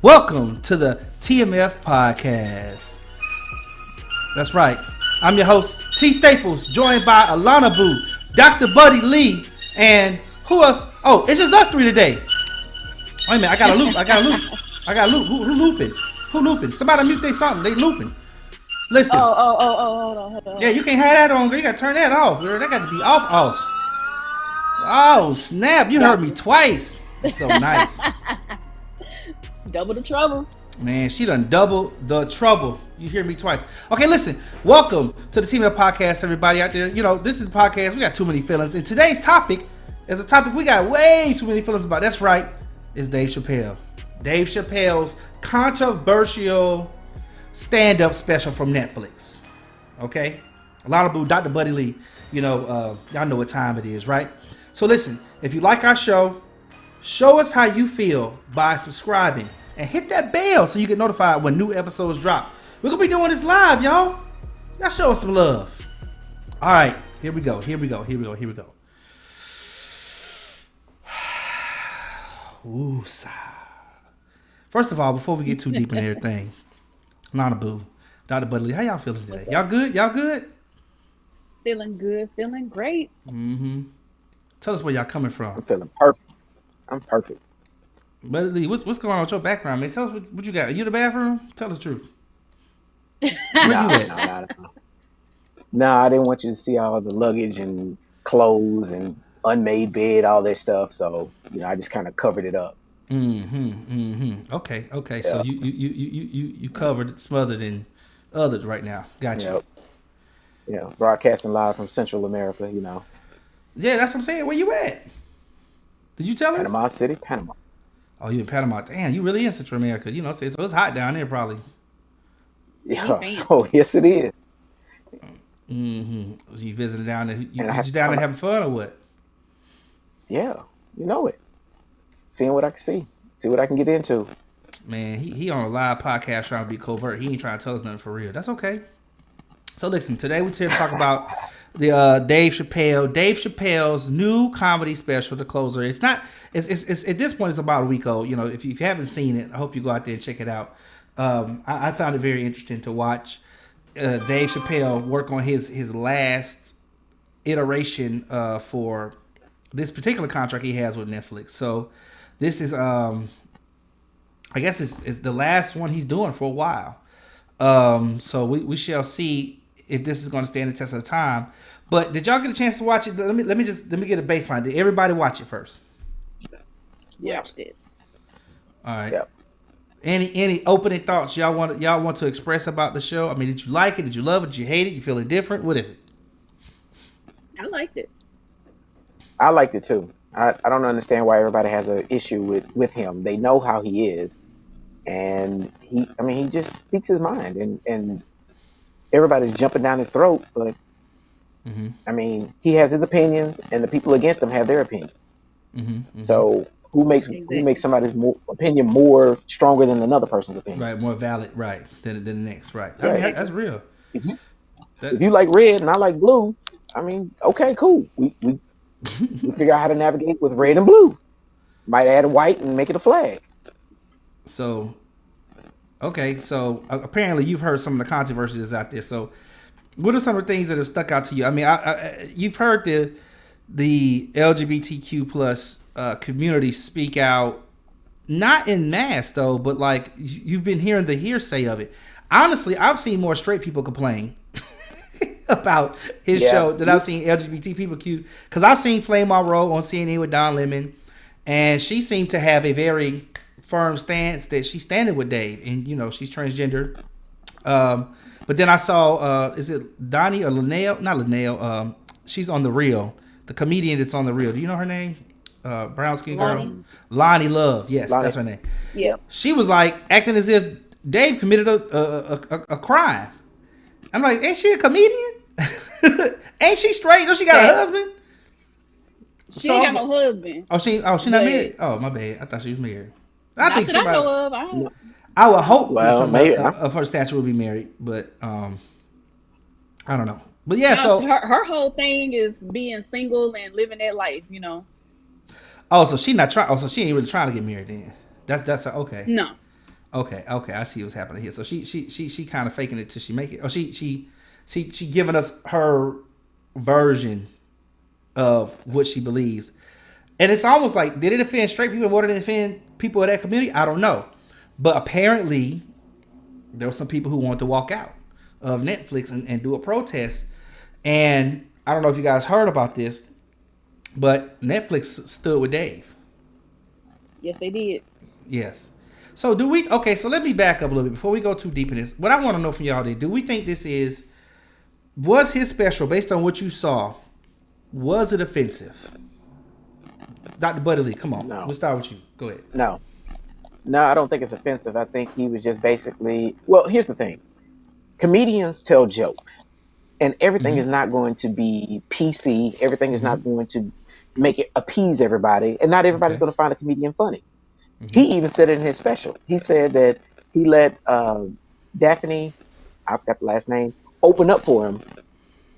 Welcome to the TMF Podcast. That's right. I'm your host, T. Staples, joined by Alana Boo, Dr. Buddy Lee, and who else? Oh, it's just us three today. Wait a minute, I got a loop. Who looping? Who looping? Somebody mute they something. They looping. Listen. Hold on. Yeah, you can't have that on, girl. You got to turn that off, girl. That got to be off. Oh, snap. You heard me twice. That's so nice. Double the trouble. Man, she done double the trouble. You hear me twice. Okay, listen. Welcome to the TMF Podcast, everybody out there. You know, this is the podcast. We got too many feelings. And today's topic is a topic we got way too many feelings about. That's right. It's Dave Chappelle. Dave Chappelle's controversial stand-up special from Netflix. Okay? Alana Boo, Dr. Buddy Lee. You know, y'all know what time it is, right? So listen, if you like our show, show us how you feel by subscribing. And hit that bell so you get notified when new episodes drop. We're going to be doing this live, y'all. Y'all show us some love. All right, here we go. Ooh, sigh. First of all, before we get too deep in everything, Alana Boo, Dr. Buddy Lee, how y'all feeling today? Y'all good? Feeling good, feeling great. Mm-hmm. Tell us where y'all coming from. I'm feeling perfect. I'm perfect. Buddy Lee, what's going on with your background, man? Tell us what you got. Are you in the bathroom? Tell us the truth. Where you at? No, I didn't want you to see all the luggage and clothes and unmade bed, all that stuff. So, I just kind of covered it up. Okay. Yeah. So you covered, smothered, and othered right now. Gotcha. Yep. Broadcasting live from Central America, Yeah, that's what I'm saying. Where you at? Did you tell us? Panama City, Panama. Oh, you in Panama. Damn, you really in Central America. So it's hot down there probably. Yeah. Oh, yes, it is. You visiting down there? You just down there having fun or what? Yeah, you know it. Seeing what I can see what I can get into. Man, he on a live podcast trying to be covert. He ain't trying to tell us nothing for real. That's okay. So listen, today we're here to talk about the Dave Chappelle's new comedy special, The Closer. It's at this point it's about a week old. If you haven't seen it, I hope you go out there and check it out. I found it very interesting to watch Dave Chappelle work on his last iteration for this particular contract he has with Netflix. So this is I guess it's the last one he's doing for a while. So we shall see if this is going to stand the test of time. But did y'all get a chance to watch it? Let me get a baseline. Did everybody watch it first? Watched it. All right. Yep. Any opening thoughts y'all want to express about the show? I mean, did you like it? Did you love it? Did you hate it? You feel it different? What is it? I liked it. I liked it too. I don't understand why everybody has an issue with him. They know how he is, and he just speaks his mind, and everybody's jumping down his throat. But he has his opinions, and the people against him have their opinions. So who makes somebody's opinion more stronger than another person's opinion? Right, more valid, right, than the next, right. Right. I mean, that's real. If you like red and I like blue, okay, cool. We figure out how to navigate with red and blue. Might add a white and make it a flag. So, okay, so apparently you've heard some of the controversies that's out there. So, what are some of the things that have stuck out to you? I mean, you've heard the LGBTQ plus community speak out, not in mass though, but like you've been hearing the hearsay of it. Honestly, I've seen more straight people complain about his show than I've seen LGBT people because I've seen Flame Monroe on CNN with Don Lemon, and she seemed to have a very firm stance that she's standing with Dave, and she's transgender. But then I saw is it Donnie or Linnell? Not Linnell. She's on The Real, the comedian that's on The Real. Do you know her name? Brown skin girl, Lonnie Love. Yes, that's her name. Yeah. She was like acting as if Dave committed a crime. I'm like, ain't she a comedian? Ain't she straight? Don't she got a husband? She ain't got no husband. She not married? Oh, my bad. I thought she was married. I think somebody. I know of. I would hope that somebody maybe of her stature would be married, but I don't know. But yeah, no, so her whole thing is being single and living that life, Oh, so she not trying. Oh, so she ain't really trying to get married then. That's okay. No. Okay, I see what's happening here. So she kind of faking it till she make it. Or she giving us her version of what she believes. And it's almost like, did it offend straight people more than it offend people of that community? I don't know. But apparently, there were some people who wanted to walk out of Netflix and do a protest. And I don't know if you guys heard about this, but Netflix stood with Dave. Yes, they did. Yes. So do we, okay, so let me back up a little bit before we go too deep in this. What I want to know from y'all, do we think was his special, based on what you saw, was it offensive? Dr. Buddy Lee, come on. No. We'll start with you. Go ahead. No, I don't think it's offensive. I think he was just basically, well, here's the thing. Comedians tell jokes, and everything is not going to be PC. Everything is not going to make it appease everybody, and not everybody's going to find a comedian funny. He even said it in his special. He said that he let Daphne, I forgot the last name, open up for him,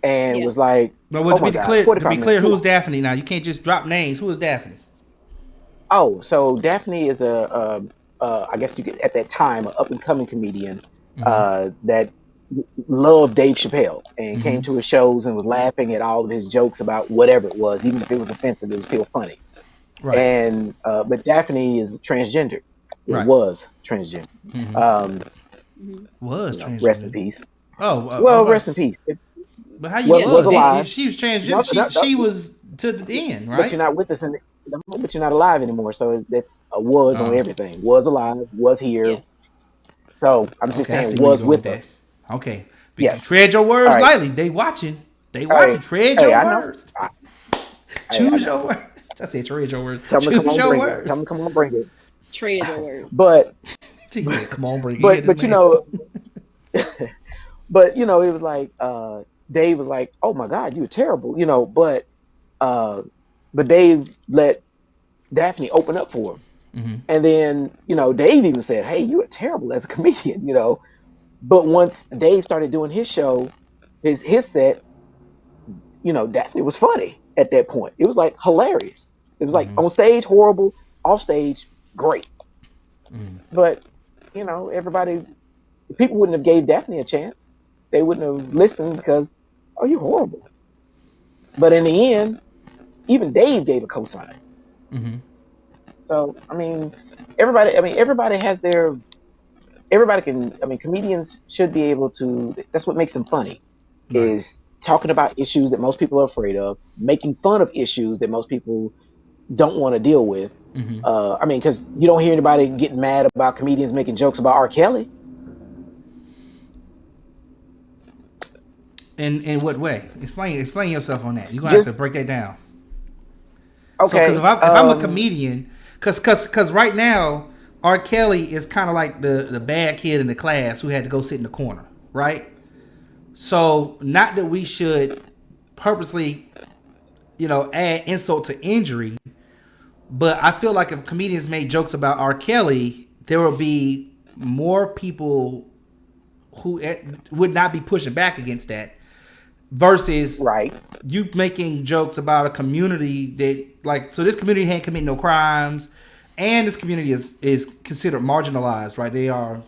and was like, but to be clear, who's Daphne now? You can't just drop names. Who is Daphne? Oh, so Daphne is I guess you could, at that time, an up-and-coming comedian that loved Dave Chappelle and came to his shows and was laughing at all of his jokes about whatever it was. Even if it was offensive, it was still funny. Right. And but Daphne is transgender. It was transgender. Transgender. Rest in peace. Rest in peace. But how you was alive? She was transgender. She was to the end, right? But you're not with us but you're not alive anymore. So that's a was on everything. Was alive, was here. Yeah. So I'm just saying was with us. Okay. Yes. Tread your words lightly. They watching. Tread your words. Choose your words. I said tread your words. Tell me come on, bring it. Tread your words. But come on, bring it. But you know, but you know, it was like Dave was like, "Oh my God, you were terrible," you know. But Dave let Daphne open up for him, and then you know, Dave even said, "Hey, you were terrible as a comedian," you know. But once Dave started doing his show, his set, you know, Daphne was funny at that point. It was like hilarious. It was like on stage horrible, off stage great. But you know, people wouldn't have gave Daphne a chance. They wouldn't have listened because, oh, you're horrible. But in the end, even Dave gave a cosign. So I mean, everybody has their. Comedians should be able to, that's what makes them funny, is talking about issues that most people are afraid of, making fun of issues that most people don't want to deal with. Because you don't hear anybody getting mad about comedians making jokes about R. Kelly. In what way? Explain yourself on that. You're going to have to break that down. Okay. Because if I'm a comedian, because right now, R. Kelly is kind of like the bad kid in the class who had to go sit in the corner, right? So, not that we should purposely, add insult to injury, but I feel like if comedians made jokes about R. Kelly, there would be more people who would not be pushing back against that versus you making jokes about a community that, so this community ain't committing no crimes. And this community is considered marginalized, right? They're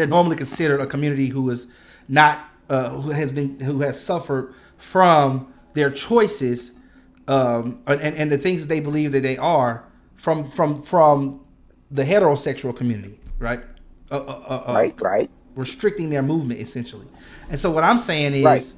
normally considered a community who is not who has suffered from their choices and the things that they believe that they are from the heterosexual community, right? Right. Restricting their movement essentially. And so what I'm saying is,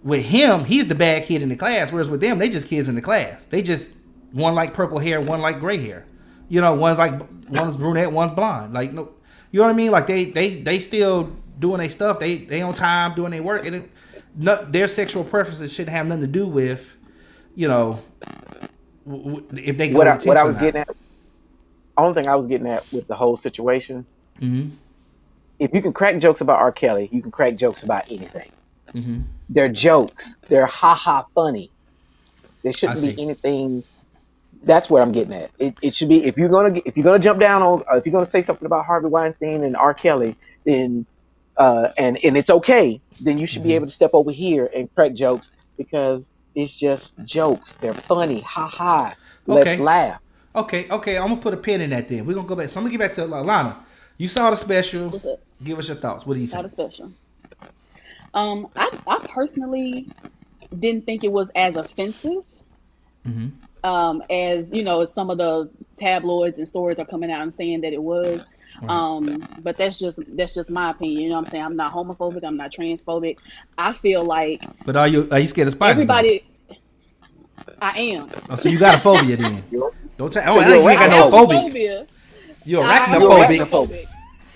with him, he's the bad kid in the class, whereas with them, they just kids in the class. They just one like purple hair, one like gray hair. One's brunette, one's blonde. Like, no, you know what I mean? Like they still doing their stuff. They on time doing their work, and their sexual preferences shouldn't have nothing to do with, if they go what I was getting at. Only thing I was getting at with the whole situation. If you can crack jokes about R. Kelly, you can crack jokes about anything. They're jokes. They're ha funny. There shouldn't be anything. That's what I'm getting at. It should be if you're gonna jump down on if you're gonna say something about Harvey Weinstein and R. Kelly, then and it's okay, then you should be able to step over here and crack jokes because it's just jokes. They're funny. Ha. Let's laugh. Okay. I'm gonna put a pin in that. Then we're gonna go back. So I'm gonna get back to Lana. You saw the special. What's up? Give us your thoughts. What do you Not think? a special. I personally didn't think it was as offensive as some of the tabloids and stories are coming out and saying that it was. Right. But that's just my opinion. You know what I'm saying? I'm not homophobic. I'm not transphobic. I feel like But are you scared of spiders? everybody. I am. Oh, so you got a phobia then? You're, Don't tell. so Oh, I you're think you ain't got I no have a phobic. phobia. You're I'm arachnophobic. arachnophobic.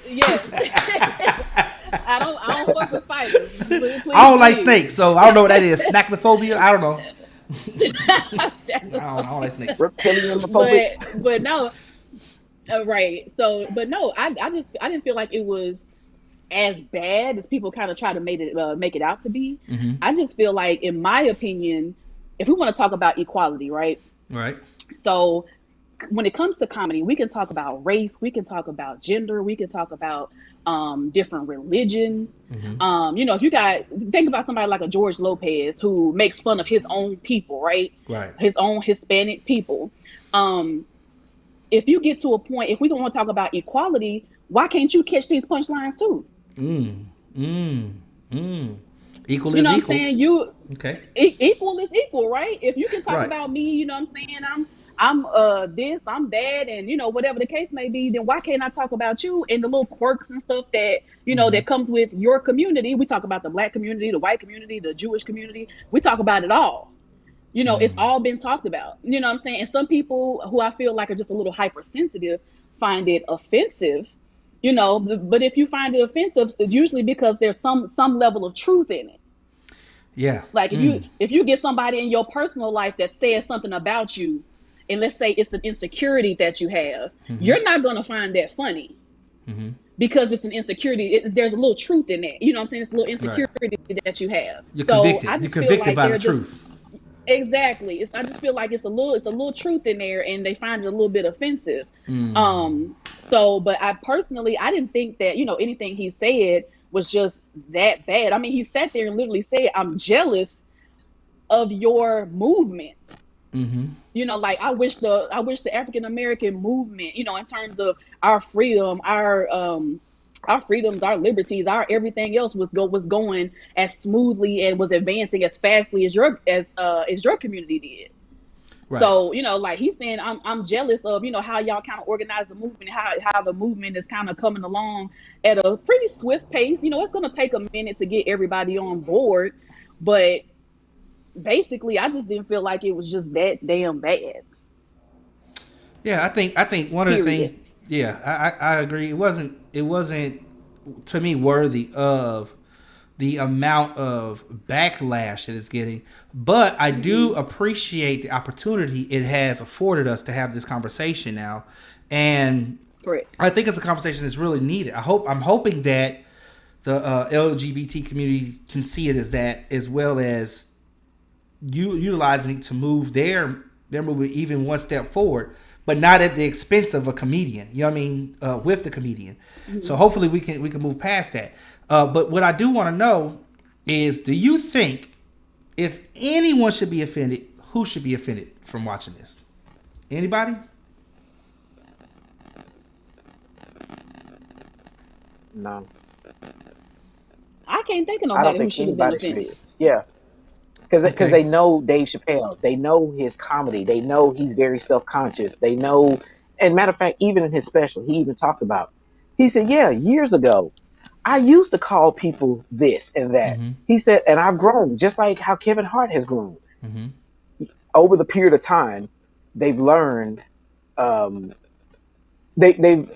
Yes. I don't fuck with spiders. Please, I don't like please. snakes, so I don't know what that is. Snacknophobia? I don't know. That's I don't like snakes. reptilian phobic. but no, right. So, but no, I didn't feel like it was as bad as people kind of try to make it out to be. I just feel like, in my opinion, if we want to talk about equality, right? Right. So when it comes to comedy, we can talk about race, we can talk about gender, we can talk about different religions. If you think about somebody like a George Lopez who makes fun of his own people, right? Right. His own Hispanic people. If you get to a point, if we don't want to talk about equality, why can't you catch these punchlines too? Equal You is know what I'm equal. saying? Okay. Equal is equal, right? If you can talk Right. about me, you know what I'm saying? I'm this, I'm that, and whatever the case may be, then why can't I talk about you and the little quirks and stuff that that comes with your community? We talk about the Black community, the white community, the Jewish community. We talk about it all. It's all been talked about. You know what I'm saying? And some people who I feel like are just a little hypersensitive find it offensive. But if you find it offensive, it's usually because there's some level of truth in it. Yeah. Like if you get somebody in your personal life that says something about you, and let's say it's an insecurity that you have, you're not going to find that funny because it's an insecurity. There's a little truth in it. You know what I'm saying? It's a little insecurity that you have. You're so convicted. I just You're feel convicted like by the they're truth. Exactly. I just feel like it's a little truth in there, and they find it a little bit offensive. But I personally, I didn't think that anything he said was just that bad. I mean, he sat there and literally said, "I'm jealous of your movement." Like I wish the African American movement, in terms of our freedom, our freedoms, our liberties, our everything else was going as smoothly and was advancing as fastly as your community did. Right. So like he's saying, I'm jealous of how y'all kind of organize the movement, how the movement is kind of coming along at a pretty swift pace. It's going to take a minute to get everybody on board, but basically, I just didn't feel like it was just that damn bad. Yeah, I think one of the things. Yeah, I agree. It wasn't to me worthy of the amount of backlash that it's getting, but I do appreciate the opportunity it has afforded us to have this conversation now, and Correct. I think it's a conversation that's really needed. I'm hoping that the LGBT community can see it as that, as well as utilizing it to move their movement even one step forward, but not at the expense of a comedian. You know what I mean? With the comedian. So hopefully we can move past that. But what I do want to know is, do you think if anyone should be offended, who should be offended from watching this? Anybody? No. I can't think of I don't nobody who think should have been anybody should offended. be. Yeah. Because Okay. they know Dave Chappelle. They know his comedy. They know he's very self-conscious. They know, and matter of fact, even in his special, he even talked about, he said, yeah, years ago, I used to call people this and that. He said, and I've grown, just like how Kevin Hart has grown. Over the period of time, they've learned, they've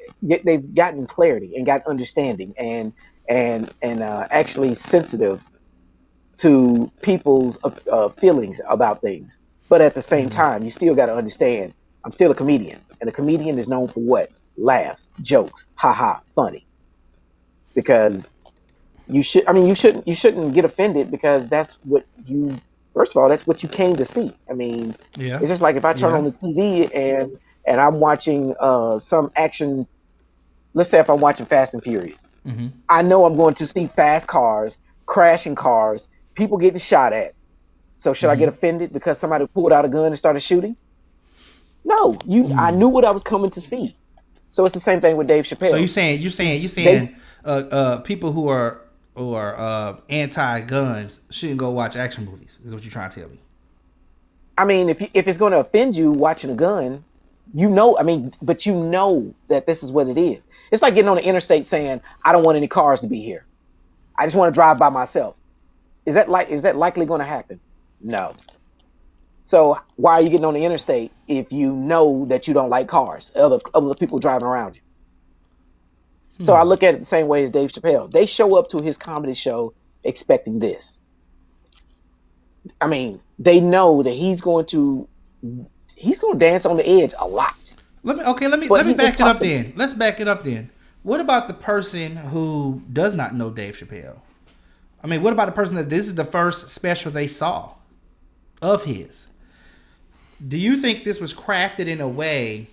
gotten clarity and got understanding and actually sensitive to people's feelings about things. But at the same time, you still got to understand, I'm still a comedian, and a comedian is known for what? Laughs, jokes, haha, funny. Because you shouldn't get offended, because that's what you, first of all, that's what you came to see. I mean, Yeah. it's just like if I turn on the TV and I'm watching some action. Let's say if I'm watching Fast and Furious, I know I'm going to see fast cars, crashing cars, people getting shot at. So should I get offended because somebody pulled out a gun and started shooting? No, I knew what I was coming to see. So it's the same thing with Dave Chappelle. So you're saying people who are anti-guns shouldn't go watch action movies? Is what you're trying to tell me? I mean, if it's going to offend you watching a gun, but you know that this is what it is. It's like getting on the interstate saying, "I don't want any cars to be here. I just want to drive by myself." Is that likely going to happen? No. So why are you getting on the interstate if you know that you don't like cars, other people driving around you? So I look at it the same way as Dave Chappelle. They show up to his comedy show expecting this. I mean, they know that he's going to dance on the edge a lot. Let me back it up then. Let's back it up then. What about the person who does not know Dave Chappelle? I mean, what about the person that this is the first special they saw of his? Do you think this was crafted in a way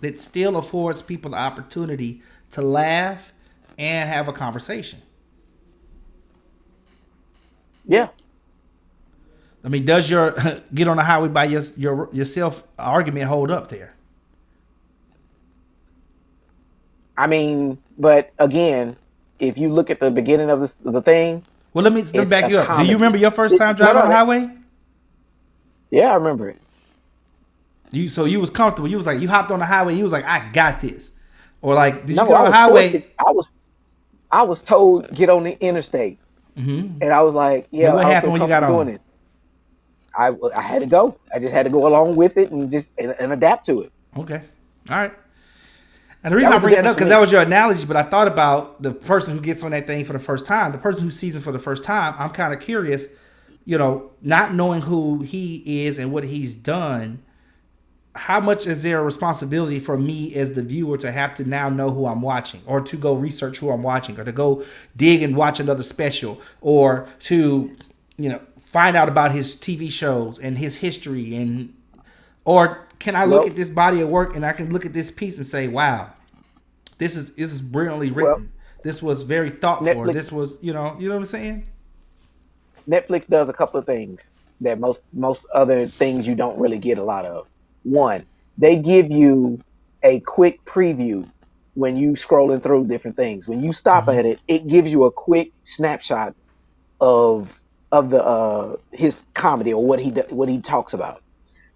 that still affords people the opportunity to laugh and have a conversation? Yeah. I mean, does your get on the highway by yourself argument hold up there? I mean, but again, if you look at the beginning of the thing. Well, let me back you up. Comedy. Do you remember your first time driving on the highway? Yeah, I remember it. So you was comfortable. You was like, you hopped on the highway. You was like, I got this. Or like, did you go on the highway? I was told get on the interstate, and I was like, yeah. What happened when you got on? It. I had to go. I just had to go along with it and just and adapt to it. Okay, all right. And the reason I bring that up because that was your analogy, but I thought about the person who gets on that thing for the first time, the person who sees it for the first time. I'm kind of curious, not knowing who he is and what he's done. How much is there a responsibility for me as the viewer to have to now know who I'm watching, or to go research who I'm watching, or to go dig and watch another special, or to, find out about his TV shows and his history, or can I look at this body of work and I can look at this piece and say, wow, this is brilliantly written. Well, this was very thoughtful. Netflix, this was, you know what I'm saying? Netflix does a couple of things that most other things you don't really get a lot of. One, they give you a quick preview when you scrolling through different things. When you stop at it, it gives you a quick snapshot of his comedy or what he talks about.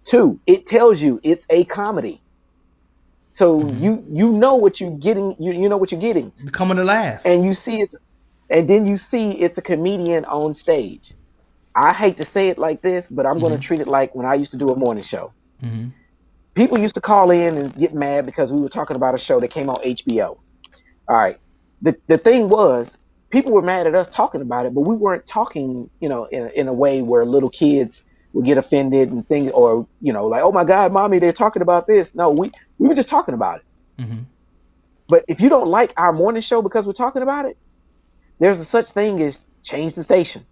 Two, it tells you it's a comedy, so you know what you're getting. You know what you're getting. Coming to laugh, and you see then you see it's a comedian on stage. I hate to say it like this, but I'm going to treat it like when I used to do a morning show. People used to call in and get mad because we were talking about a show that came on HBO. All right. The thing was, people were mad at us talking about it, but we weren't talking, in a way where little kids would get offended and things, or, like, oh my God, mommy, they're talking about this. No, we were just talking about it. But if you don't like our morning show because we're talking about it, there's a such thing as change the station.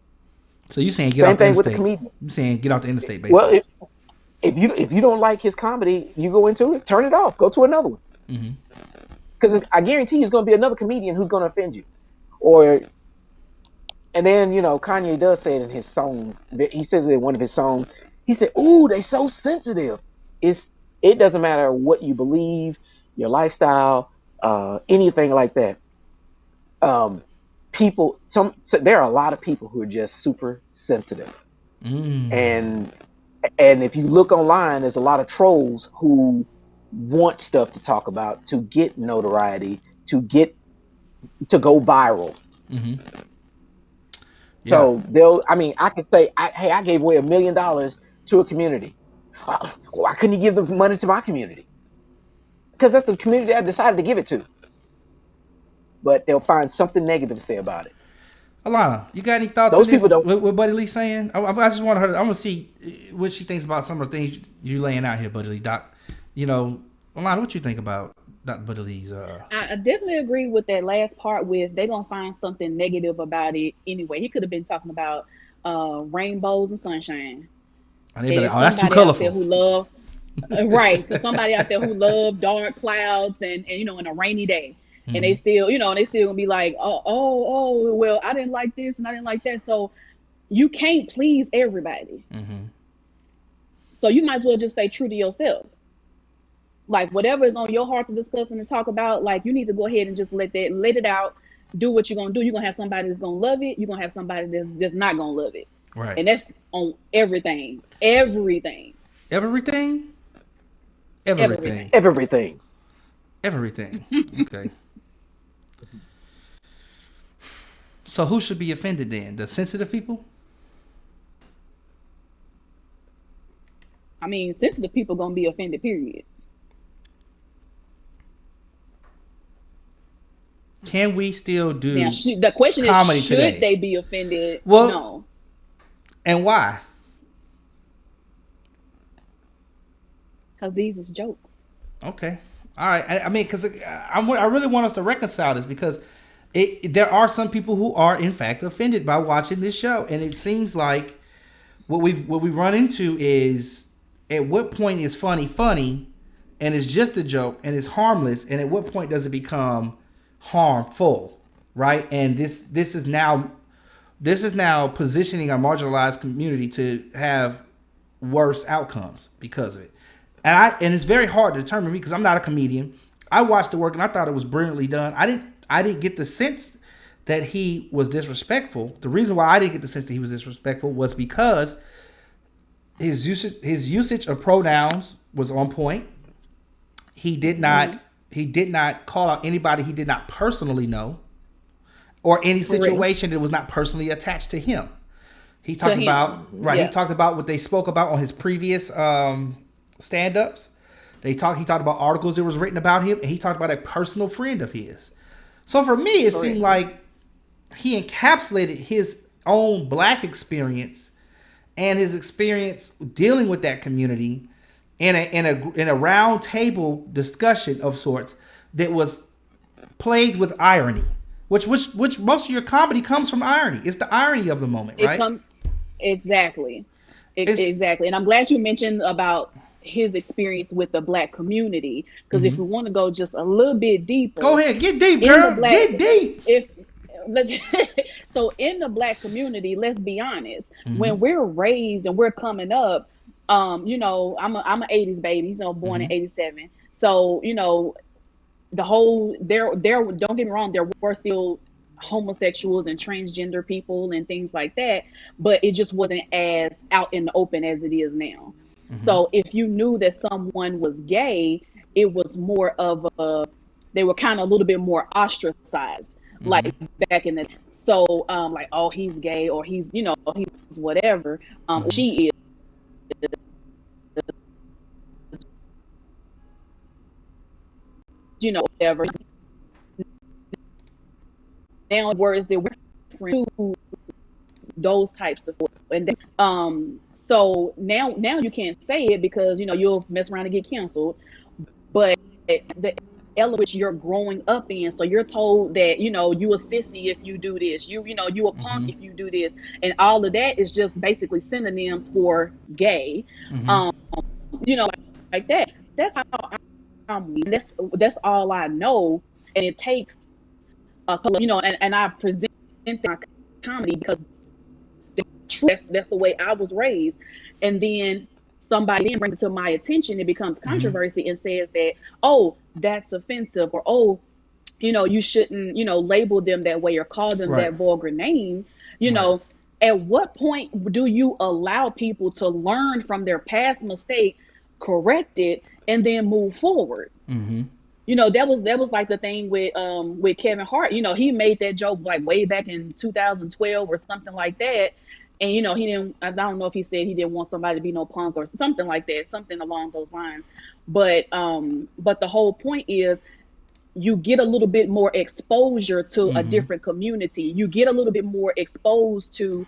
So you saying get off the interstate? You saying get off the interstate, basically? Well, if you don't like his comedy, you go into it, turn it off, go to another one. Because I guarantee you, there's going to be another comedian who's going to offend you. And then Kanye does say it in his song. He says it in one of his songs. He said, "Ooh, they so sensitive." It doesn't matter what you believe, your lifestyle, anything like that. There are a lot of people who are just super sensitive, and if you look online, there's a lot of trolls who want stuff to talk about, to get notoriety, to go viral. So I could say, hey, I gave away $1 million to a community. Why couldn't you give the money to my community? Because that's the community I decided to give it to. But they'll find something negative to say about it. Alana, you got any thoughts on this? What Buddy Lee's saying? I just want her. I want to see what she thinks about some of the things you laying out here, Buddy Lee. Doc, Alana, what you think about Dr. Buddy Lee's? I definitely agree with that last part. With they're gonna find something negative about it anyway. He could have been talking about rainbows and sunshine. And that's too colorful. Who love right? Somebody out there who love dark clouds and in a rainy day. And they still, gonna be like, oh, well, I didn't like this and I didn't like that. So you can't please everybody. So you might as well just stay true to yourself. Like whatever is on your heart to discuss and to talk about, like you need to go ahead and just let it out. Do what you're gonna do. You're gonna have somebody that's gonna love it. You're gonna have somebody that's just not gonna love it. Right. And that's on everything. Everything. Everything. Everything. Everything. Everything. Okay. So who should be offended then? The sensitive people? I mean, sensitive people gonna be offended, period. Can we still do now, the question is, should today? They be offended? Well, no. And why? Because these is jokes. Okay. All right. I mean, because I really want us to reconcile this, because there are some people who are in fact offended by watching this show, and it seems like what we run into is, at what point is funny, and it's just a joke, and it's harmless, and at what point does it become harmful, right? And this is now positioning our marginalized community to have worse outcomes because of it. And it's very hard to determine me, because I'm not a comedian. I watched the work and I thought it was brilliantly done. I didn't get the sense that he was disrespectful. The reason why I didn't get the sense that he was disrespectful was because his usage of pronouns was on point. He did not call out anybody he did not personally know, or any situation that was not personally attached to him. He talked about He talked about what they spoke about on his previous stand-ups. He talked about articles that was written about him, and he talked about a personal friend of his. So for me, it seemed like he encapsulated his own Black experience and his experience dealing with that community in a round table discussion of sorts that was plagued with irony, which most of your comedy comes from irony. It's the irony of the moment, right? Exactly. And I'm glad you mentioned about his experience with the Black community, because if we want to go just a little bit deeper, go ahead, get deep, girl. Get deep. So in the Black community, let's be honest, when we're raised and we're coming up, I'm an 80s baby, born in 87. So, the whole there don't get me wrong, there were still homosexuals and transgender people and things like that, but it just wasn't as out in the open as it is now. So if you knew that someone was gay, it was more of they were kind of a little bit more ostracized, like back in the. So like, oh, he's gay, or he's he's whatever. She is. Whatever. Now words that we're different to those types of, and so now you can't say it because you'll mess around and get canceled. But the element which you're growing up in, so you're told that you a sissy if you do this, you a punk if you do this, and all of that is just basically synonyms for gay. Like that. That's how that's all I know, and it takes a couple and I present my comedy because that's the way I was raised. And then somebody then brings it to my attention, it becomes controversy and says that, oh, that's offensive, or oh, you shouldn't label them that way or call them that vulgar name. At what point do you allow people to learn from their past mistake, correct it, and then move forward? That was like the thing with Kevin Hart. He made that joke like way back in 2012 or something like that. And he didn't. I don't know if he said he didn't want somebody to be no punk or something like that, something along those lines. But the whole point is, you get a little bit more exposure to a different community. You get a little bit more exposed to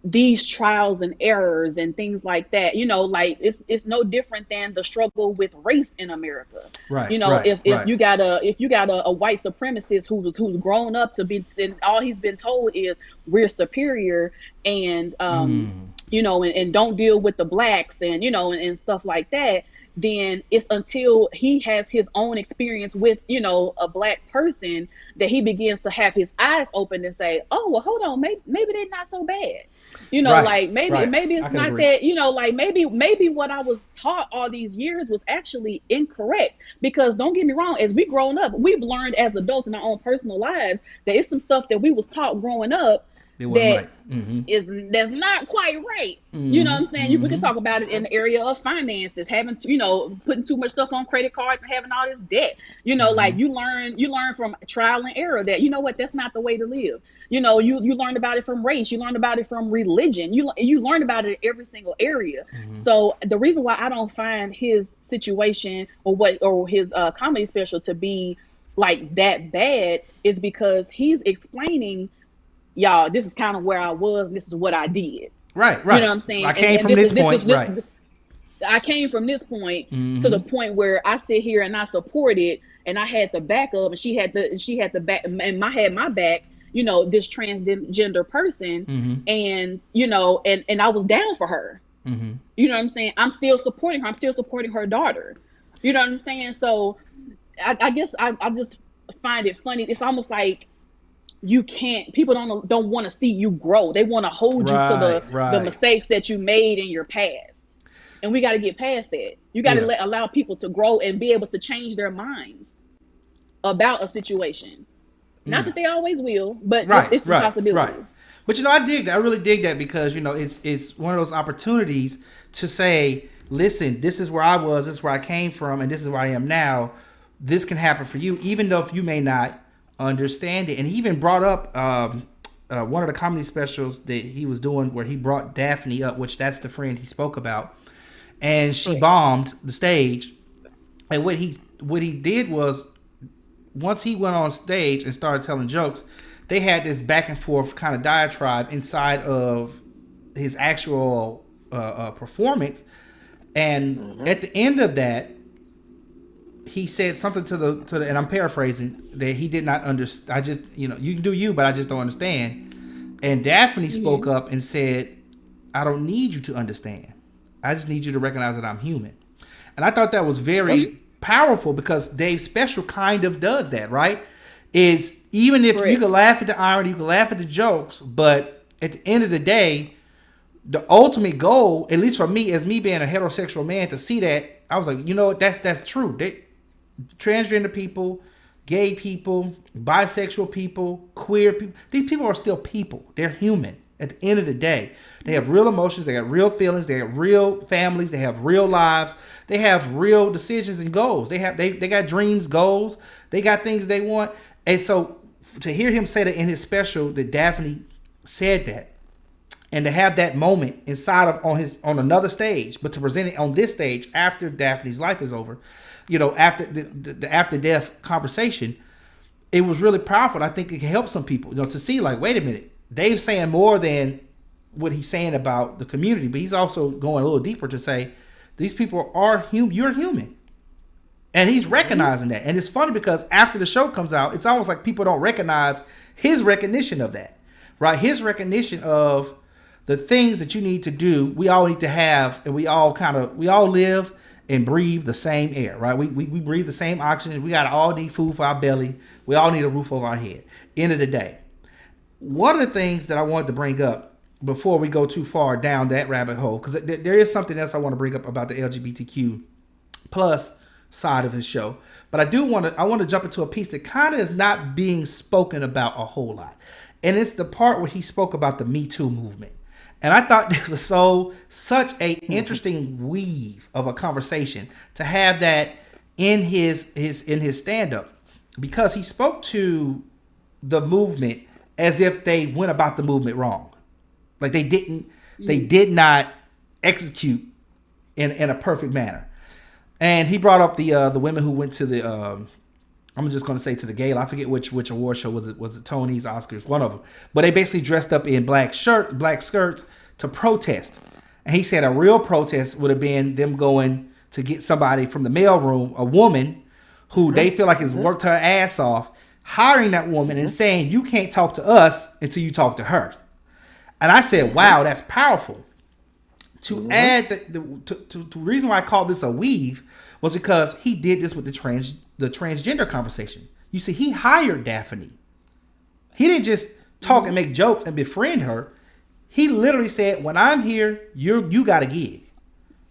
these trials and errors and things like that. Like it's no different than the struggle with race in America. If you got a white supremacist who's grown up to be, and all he's been told is we're superior, and and don't deal with the blacks, and and stuff like that. then it's until he has his own experience with, a black person, that he begins to have his eyes open and say, oh, well, hold on, maybe they're not so bad. Right, Like maybe right. maybe I it's can not agree. that, like maybe what I was taught all these years was actually incorrect. Because don't get me wrong, as we grown up, we've learned as adults in our own personal lives that it's some stuff that we was taught growing up It wasn't that right. Mm-hmm. that's not quite right. You know Mm-hmm. what I'm saying? We can talk about it in the area of finances, having to, putting too much stuff on credit cards and having all this debt. Like you learn from trial and error that, what, that's not the way to live. You learned about it from race, you learned about it from religion, you learned about it in every single area. So the reason why I don't find his situation or his comedy special to be like that bad is because he's explaining, y'all, this is kind of where I was, this is what I did. Right. You know what I'm saying? I came from this point. Right. I came from this point to the point where I sit here and I support it, and I had the backup, and she had the back, and I had my back. This transgender person, and I was down for her. You know what I'm saying? I'm still supporting her. I'm still supporting her daughter. You know what I'm saying? So I guess I just find it funny. It's almost like people don't want to see you grow. They want to hold you to the mistakes that you made in your past. And we got to get past that. You got to allow people to grow and be able to change their minds about a situation. Not that they always will, but it's a possibility. Right. But I dig that. I really dig that because it's one of those opportunities to say, listen, this is where I was, this is where I came from, and this is where I am now. This can happen for you, even though if you may not understand it. And he even brought up one of the comedy specials that he was doing where he brought Daphne up, which that's the friend he spoke about, and she bombed the stage. And what he did was, once he went on stage and started telling jokes, they had this back and forth kind of diatribe inside of his actual performance. And at the end of that, he said something to the, and I'm paraphrasing, that he did not understand. I just, you can do you, but I just don't understand. And Daphne spoke up and said, I don't need you to understand. I just need you to recognize that I'm human. And I thought that was very powerful because Dave's special kind of does that, right? Is even if you can laugh at the irony, you can laugh at the jokes, but at the end of the day, the ultimate goal, at least for me, as me being a heterosexual man, to see that, I was like, that's true. Transgender people, gay people, bisexual people, queer people, these people are still people. They're human. At the end of the day, they have real emotions, they got real feelings, they have real families, they have real lives, they have real decisions and goals. They got dreams, goals, they got things they want. And so to hear him say that in his special, that Daphne said that, and to have that moment inside of on another stage, but to present it on this stage after Daphne's life is over, after the after death conversation, it was really powerful. And I think it can help some people, to see like, wait a minute, Dave's saying more than what he's saying about the community, but he's also going a little deeper to say these people are human. You're human. And he's recognizing that. And it's funny because after the show comes out, it's almost like people don't recognize his recognition of that, right? His recognition of the things that you need to do, we all need to have, and we all live and breathe the same air, right? We breathe the same oxygen. We got all need food for our belly. We all need a roof over our head. End of the day. One of the things that I wanted to bring up before we go too far down that rabbit hole, because there is something else I want to bring up about the LGBTQ plus side of his show, but I want to jump into a piece that kind of is not being spoken about a whole lot, and it's the part where he spoke about the Me Too movement. And I thought this was such a interesting weave of a conversation to have that in his stand-up, because he spoke to the movement as if they went about the movement wrong. Like they did not execute in a perfect manner. And he brought up the women who went to the I'm just going to say to the gala. I forget which award show was it. Was it Tony's, Oscars, one of them. But they basically dressed up in black skirts to protest. And he said a real protest would have been them going to get somebody from the mailroom, a woman who they feel like has worked her ass off, hiring that woman and saying, you can't talk to us until you talk to her. And I said, wow, that's powerful. To add the reason why I called this a weave was because he did this with the transgender conversation. You see, he hired Daphne. He didn't just talk and make jokes and befriend her. He literally said, "When I'm here, you got a gig.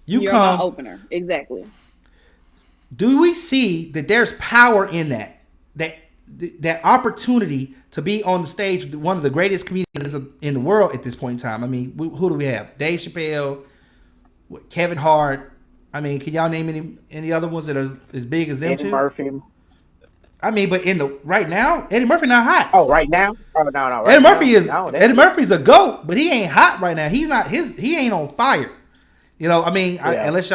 You're come." My opener, exactly. Do we see that there's power in that opportunity to be on the stage with one of the greatest comedians in the world at this point in time? I mean, who do we have? Dave Chappelle, Kevin Hart. I mean, can y'all name any other ones that are as big as them Eddie two? Murphy. I mean, but right now, Eddie Murphy not hot. Oh, right now? Oh, no. Right Eddie Murphy's a GOAT, but he ain't hot right now. He ain't on fire. You know, I mean, unless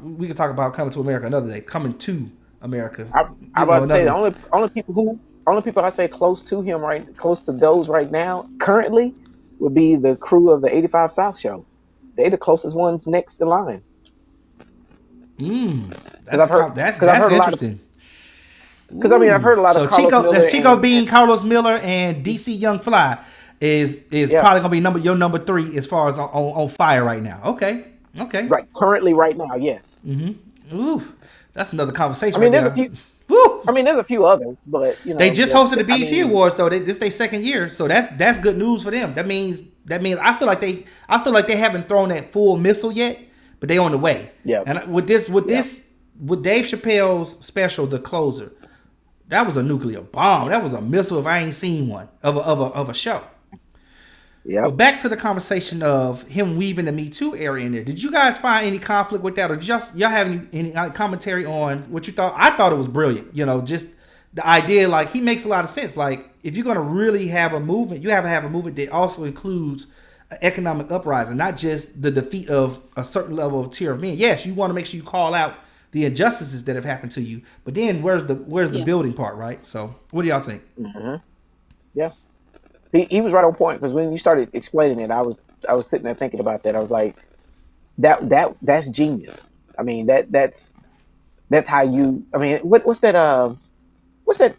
we can talk about Coming to America another day. Coming to America. I'm about to say the only people I say close to him, close to those right now, currently, would be the crew of the 85 South show. They the closest ones next in line. That's interesting. Because I mean, I've heard a lot of Chico Bean, Carlos Miller, and DC Young Fly is probably gonna be your number 3 as far as on fire right now. Okay. Right, currently, right now, yes. Mm-hmm. Ooh, that's another conversation. I mean, there's a few. Woo! I mean, there's a few others, but they just hosted the BET Awards though. This their second year, so that's good news for them. That means I feel like they haven't thrown that full missile yet, but they on the way. Yeah. And with Dave Chappelle's special, The Closer, that was a nuclear bomb. That was a missile if I ain't seen one of a show. Yeah. But back to the conversation of him weaving the Me Too area in there. Did you guys find any conflict with that, or y'all have any commentary on what you thought? I thought it was brilliant. You know, just the idea, like, he makes a lot of sense. Like, if you're gonna really have a movement, you have to have a movement that also includes an economic uprising, not just the defeat of a certain level of tier of men. Yes, you want to make sure you call out the injustices that have happened to you, but then where's the building part, right? So, what do y'all think? Mm-hmm. Yeah. He was right on point, because when you started explaining it, I was sitting there thinking about that. I was like, that's genius. I mean, that's how you. I mean, what's that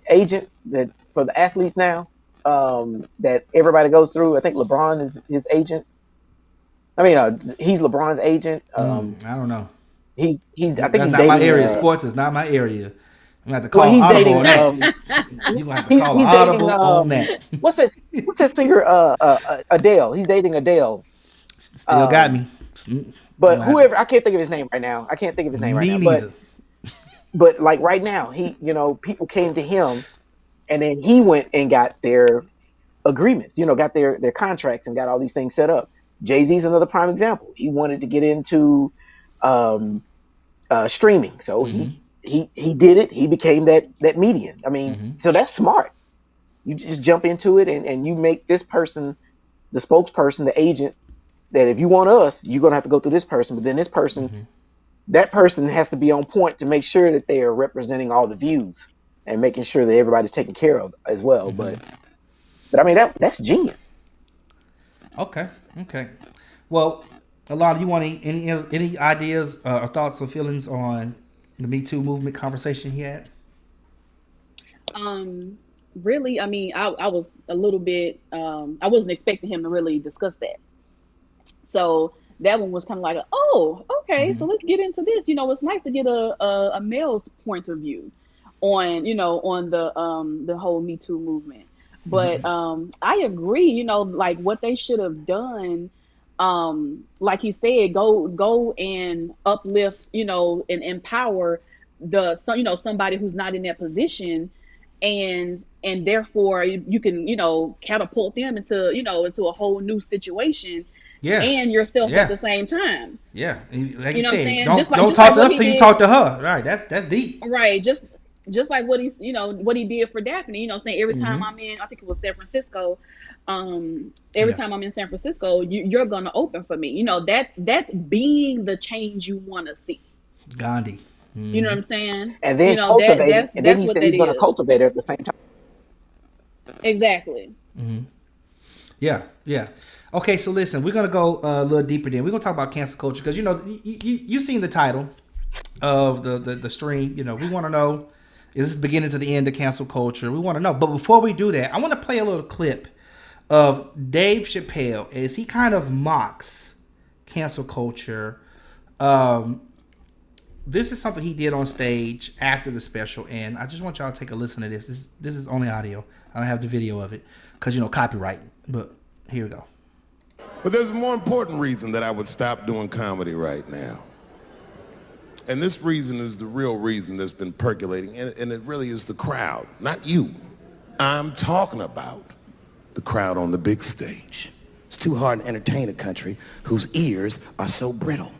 agent that for the athletes now that everybody goes through? I think LeBron is his agent. I mean, he's LeBron's agent. I don't know. I think that's he's not dating, my area. Sports is not my area. I'm gonna have to call Audible on that. You gonna have to call Audible on that. What's that singer? Adele. He's dating Adele. Still got me. But whoever, I can't think of his name right now. But like right now, he, people came to him, and then he went and got their agreements. Got their contracts and got all these things set up. Jay-Z's another prime example. He wanted to get into streaming, so he did it. He became that median. I mean, so that's smart. You just jump into it and you make this person the spokesperson, the agent, that if you want us, you're going to have to go through this person. But then this person, that person has to be on point to make sure that they are representing all the views and making sure that everybody's taken care of as well. But I mean, that's genius. Okay. Well, Alana, you want any ideas or thoughts or feelings on the Me Too movement conversation he had? Really, I mean, I was a little bit, I wasn't expecting him to really discuss that. So that one was kind of like, okay, so let's get into this. It's nice to get a male's point of view on, on the whole Me Too movement. But I agree, like what they should have done, like he said, go and uplift, and empower somebody who's not in that position, and therefore you can, catapult them into a whole new situation. Yeah. And yourself at the same time. Yeah. Like you said, don't talk to us till you talk to her. Right. That's deep. Right. Just like what he did for Daphne, saying every time I'm in, I think it was San Francisco, every time I'm in San Francisco, you're going to open for me. That's being the change you want to see. Gandhi. You know what I'm saying? And then cultivate it. And then he said he's going to cultivate it at the same time. Exactly. Yeah. Okay, so listen, we're going to go a little deeper then. We're going to talk about cancel culture because, you've seen the title of the stream. We want to know, is this beginning to the end of cancel culture? We want to know. But before we do that, I want to play a little clip of Dave Chappelle as he kind of mocks cancel culture. This is something he did on stage after the special, and I just want y'all to take a listen to this. This is only audio. I don't have the video of it because, copyright. But here we go. But there's a more important reason that I would stop doing comedy right now. And this reason is the real reason that's been percolating, and it really is the crowd, not you. I'm talking about the crowd on the big stage. It's too hard to entertain a country whose ears are so brittle.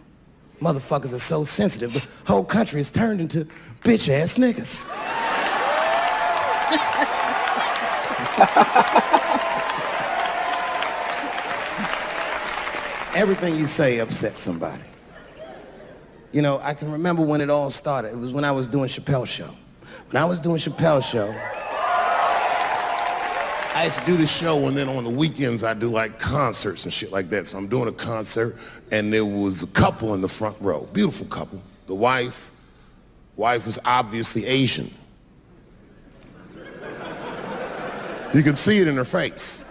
Motherfuckers are so sensitive, the whole country is turned into bitch-ass niggas. Everything you say upsets somebody. I can remember when it all started. It was when I was doing Chappelle's show. When I was doing Chappelle's show, I used to do the show, and then on the weekends I do like concerts and shit like that. So I'm doing a concert, and there was a couple in the front row, beautiful couple. The wife was obviously Asian. You could see it in her face.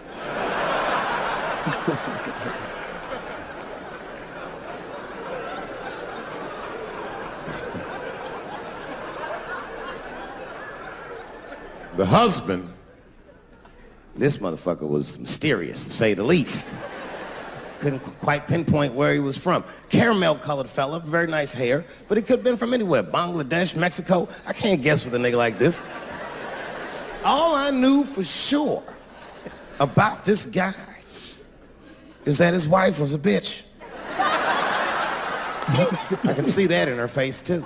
The husband, this motherfucker was mysterious, to say the least. Couldn't quite pinpoint where he was from. Caramel-colored fella, very nice hair, but he could have been from anywhere. Bangladesh, Mexico. I can't guess with a nigga like this. All I knew for sure about this guy is that his wife was a bitch. I could see that in her face, too.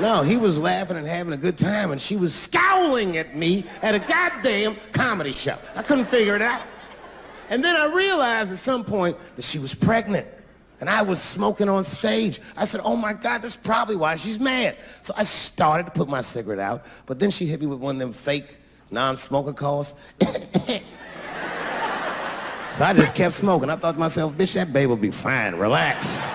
No, he was laughing and having a good time, and she was scowling at me at a goddamn comedy show. I couldn't figure it out. And then I realized at some point that she was pregnant, and I was smoking on stage. I said, oh my God, that's probably why she's mad. So I started to put my cigarette out, but then she hit me with one of them fake non-smoker calls. So I just kept smoking. I thought to myself, bitch, that babe will be fine, relax.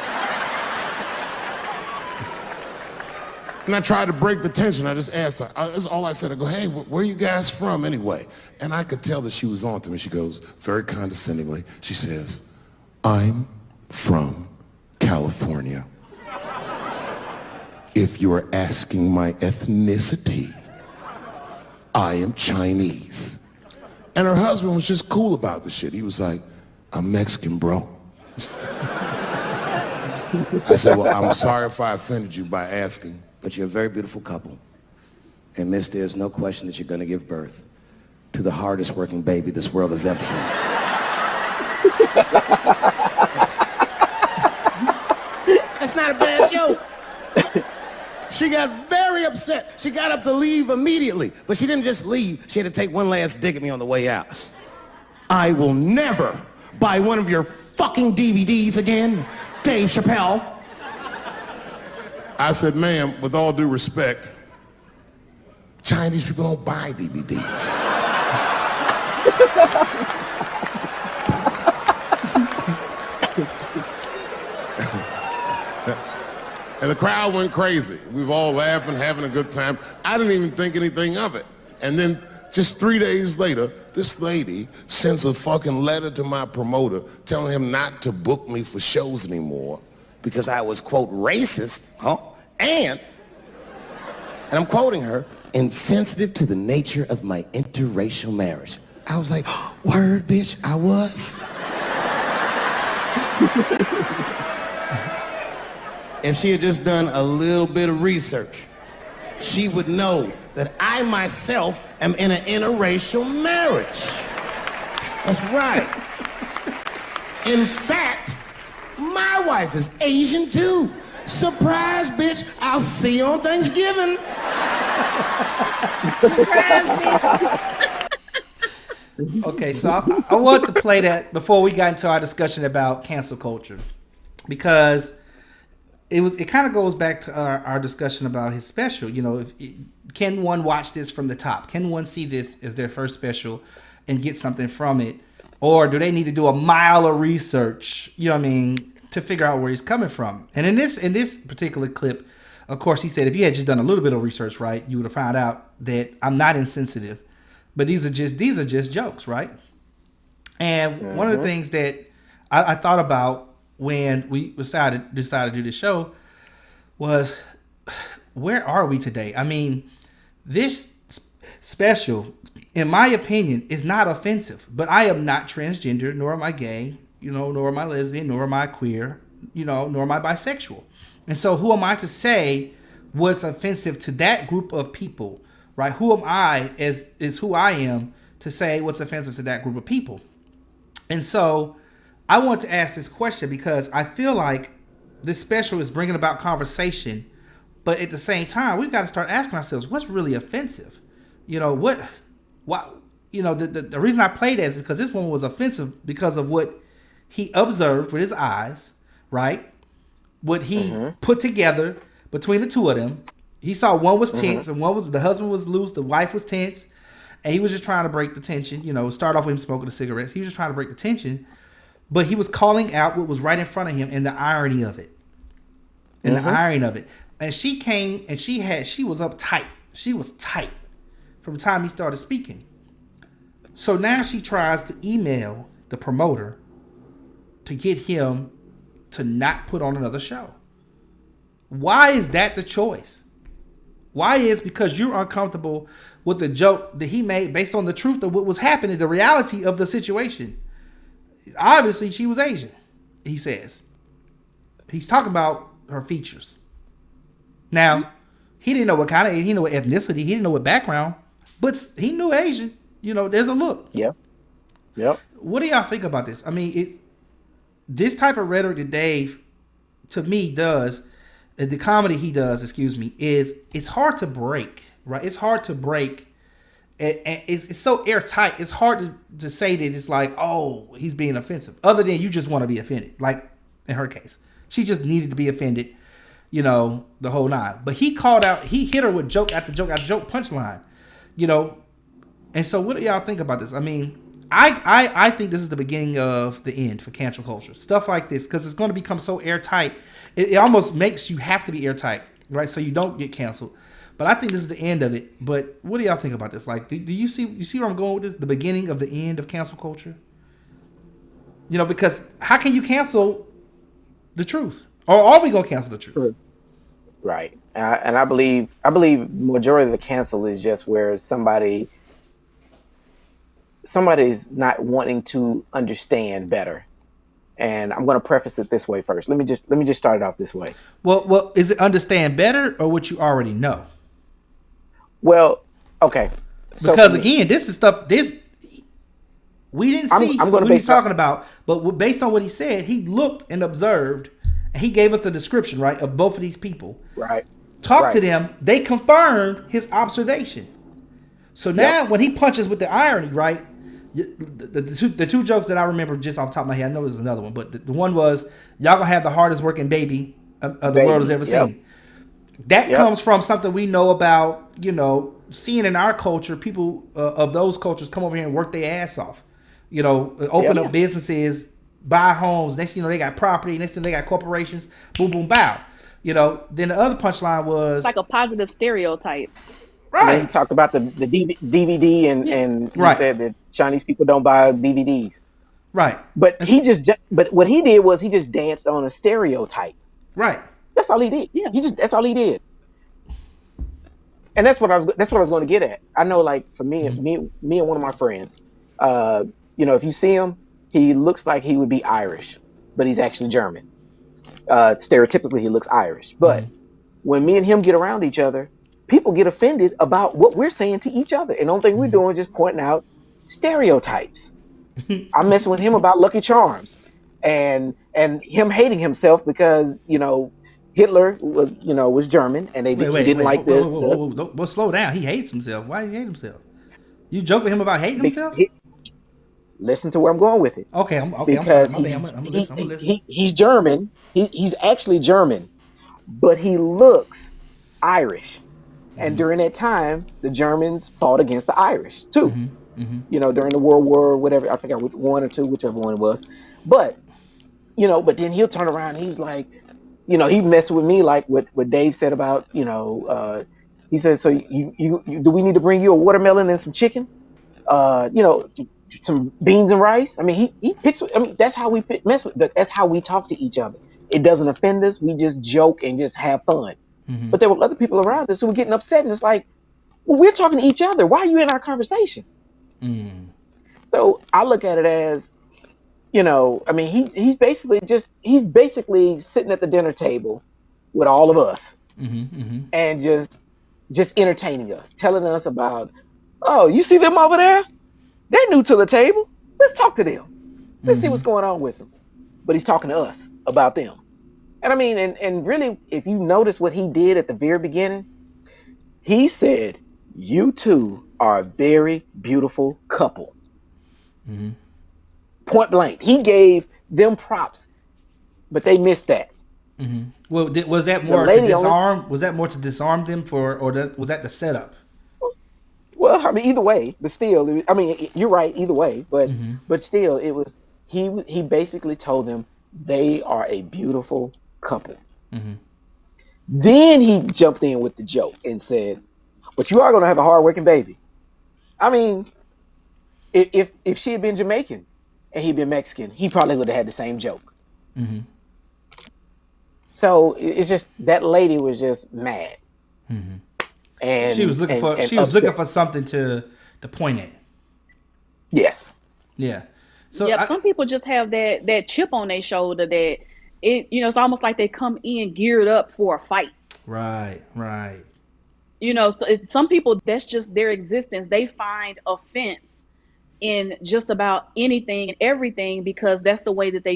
and I tried to break the tension. I just asked her, that's all I said. I go, hey, where are you guys from anyway? And I could tell that she was on to me. She goes, very condescendingly, she says, I'm from California. If you're asking my ethnicity, I am Chinese. And her husband was just cool about the shit. He was like, I'm Mexican, bro. I said, well, I'm sorry if I offended you by asking. But you're a very beautiful couple. And miss, there's no question that you're gonna give birth to the hardest working baby this world has ever seen. That's not a bad joke. She got very upset. She got up to leave immediately, but she didn't just leave. She had to take one last dig at me on the way out. I will never buy one of your fucking DVDs again, Dave Chappelle. I said, ma'am, with all due respect, Chinese people don't buy DVDs. And the crowd went crazy. We were all laughing, having a good time. I didn't even think anything of it. And then just 3 days later, this lady sends a fucking letter to my promoter telling him not to book me for shows anymore because I was, quote, racist, and I'm quoting her, insensitive to the nature of my interracial marriage. I was like, word, bitch, I was. If she had just done a little bit of research, she would know that I myself am in an interracial marriage. That's right. In fact, my wife is Asian too. Surprise, bitch, I'll see you on Thanksgiving. Okay, so I want to play that before we got into our discussion about cancel culture, because it kind of goes back to our discussion about his special. You know, can one watch this from the top? Can one see this as their first special and get something from it? Or do they need to do a mile of research, you know what I mean, to figure out where he's coming from? And in this particular clip, of course, he said if you had just done a little bit of research, right, you would have found out that I'm not insensitive, but these are just jokes, right? And one of the things that I thought about when we decided to do the show was, where are we today? I mean, this special, in my opinion, is not offensive. But I am not transgender, nor am I gay, nor am I lesbian, nor am I queer, nor am I bisexual. And so who am I to say what's offensive to that group of people, right? Who am I is who I am to say what's offensive to that group of people. And so I want to ask this question because I feel like this special is bringing about conversation, but at the same time, we've got to start asking ourselves, what's really offensive? The reason I played that is because this one was offensive because of what he observed with his eyes, right? What he put together between the two of them. He saw one was tense and the husband was loose, the wife was tense, and he was just trying to break the tension. Start off with him smoking the cigarettes. He was just trying to break the tension, but he was calling out what was right in front of him and the irony of it. And the irony of it. And she came and she was uptight. She was tight from the time he started speaking. So now she tries to email the promoter to get him to not put on another show. Why is that the choice? Why is because you're uncomfortable with the joke that he made based on the truth of what was happening, the reality of the situation. Obviously, she was Asian, he says. He's talking about her features. Now, he didn't know what he didn't know what ethnicity, he didn't know what background, but he knew Asian. There's a look. Yep. What do y'all think about this? I mean, this type of rhetoric that Dave, to me, does, the comedy he does, it's hard to break, right? It's hard to break. And it's so airtight. It's hard to say that it's like, oh, he's being offensive. Other than you just want to be offended. Like in her case, she just needed to be offended, the whole nine. But he hit her with joke after joke after joke, punchline, And so what do y'all think about this? I mean, I think this is the beginning of the end for cancel culture. Stuff like this, because it's going to become so airtight. It almost makes you have to be airtight, right? So you don't get canceled. But I think this is the end of it. But what do y'all think about this? Like, do you see where I'm going with this? The beginning of the end of cancel culture? Because how can you cancel the truth? Or are we going to cancel the truth? Right. And I believe majority of the cancel is just where somebody's not wanting to understand better. And I'm going to preface it this way first. Let me just start it off this way. Well, is it understand better or what you already know? Well, okay. So because again, this is stuff. We didn't see what he's talking about, but based on what he said, he looked and observed, and he gave us the description, right, of both of these people. Right. Talked to them. They confirmed his observation. So now, when he punches with the irony, right, the two jokes that I remember just off the top of my head, I know there's another one, but the one was, y'all gonna have the hardest working baby the world has ever seen. That comes from something we know about, seeing in our culture, people of those cultures come over here and work their ass off, open up businesses, buy homes. Next thing you know, they got property. Next thing they got corporations. Boom, boom, bow. Then the other punchline was it's like a positive stereotype. Right. He talked about the DVD and he said that Chinese people don't buy DVDs. Right. But what he did was he just danced on a stereotype. Right. That's all he did. Yeah. That's all he did. And that's what I was going to get at. I know, like, for me and one of my friends, if you see him, he looks like he would be Irish, but he's actually German. Stereotypically, he looks Irish. But when me and him get around each other, people get offended about what we're saying to each other. And the only thing we're doing is just pointing out stereotypes. I'm messing with him about Lucky Charms and him hating himself because, Hitler was German and he didn't like this. Well, slow down. He hates himself. Why do he hate himself? You joke with him about hating himself? Listen to where I'm going with it. Okay. Because I'm gonna listen. He's German. He's actually German, but he looks Irish. And during that time, the Germans fought against the Irish too. During the World War, whatever, I forgot which one or two, whichever one it was. But but then he'll turn around and he's like, he messed with me like what Dave said about, he said, so you do we need to bring you a watermelon and some chicken? some beans and rice. I mean, he picks. I mean, that's how we mess with. That's how we talk to each other. It doesn't offend us. We just joke and just have fun. Mm-hmm. But there were other people around us who were getting upset, and it's like, well, we're talking to each other. Why are you in our conversation? Mm. So I look at it as, I mean, he's basically sitting at the dinner table with all of us, Mm-hmm. Mm-hmm. and just entertaining us, telling us about, oh, you see them over there? They're new to the table. Let's talk to them. Let's see what's going on with them. But he's talking to us about them. And I mean, and really, if you notice what he did at the very beginning, he said, you two are a very beautiful couple. Mm-hmm. Point blank. He gave them props, but they missed that. Mm-hmm. Well, was that more to disarm? Was that more to disarm them was that the setup? Well, I mean, either way, but still, I mean, you're right, either way, but but still, it was he basically told them they are a beautiful couple. Mm-hmm. Then he jumped in with the joke and said, "But you are going to have a hard-working baby." I mean, if she had been Jamaican and he'd been Mexican, he probably would have had the same joke. Mm-hmm. So it's just that lady was just mad. Mm-hmm. And she was looking for something to point at. Yes. Yeah. So some people just have that chip on their shoulder that it's almost like they come in geared up for a fight. Right. So some people, that's just their existence. They find offense in just about anything and everything because that's the way that they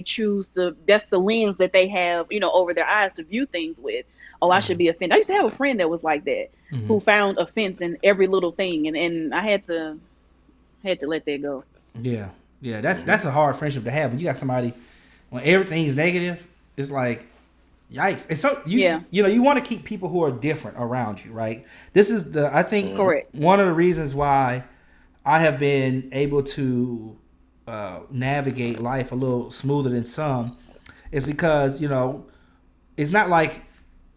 that's the lens that they have, over their eyes to view things with. Oh, I should be offended. I used to have a friend that was like that, who found offense in every little thing, and I had to let that go. Yeah, that's a hard friendship to have. When you got somebody when everything's negative, it's like, yikes. And so you want to keep people who are different around you, right? This is I think correct. One of the reasons why I have been able to navigate life a little smoother than some is because it's not like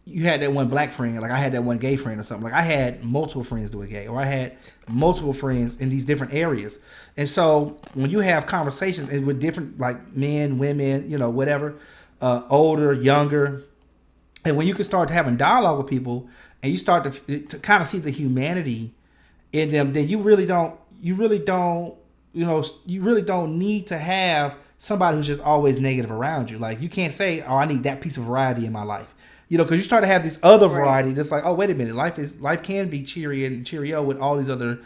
you had that one black friend, like I had that one gay friend or something. Like I had multiple friends that were gay, or I had multiple friends in these different areas. And so when you have conversations with different, like men, women, whatever, older, younger, and when you can start having dialogue with people and you start to kind of see the humanity in them, then you really don't need to have somebody who's just always negative around you. Like you can't say, oh, I need that piece of variety in my life. Because you start to have this other variety that's like, oh, wait a minute, life can be cheery and cheerio with all these other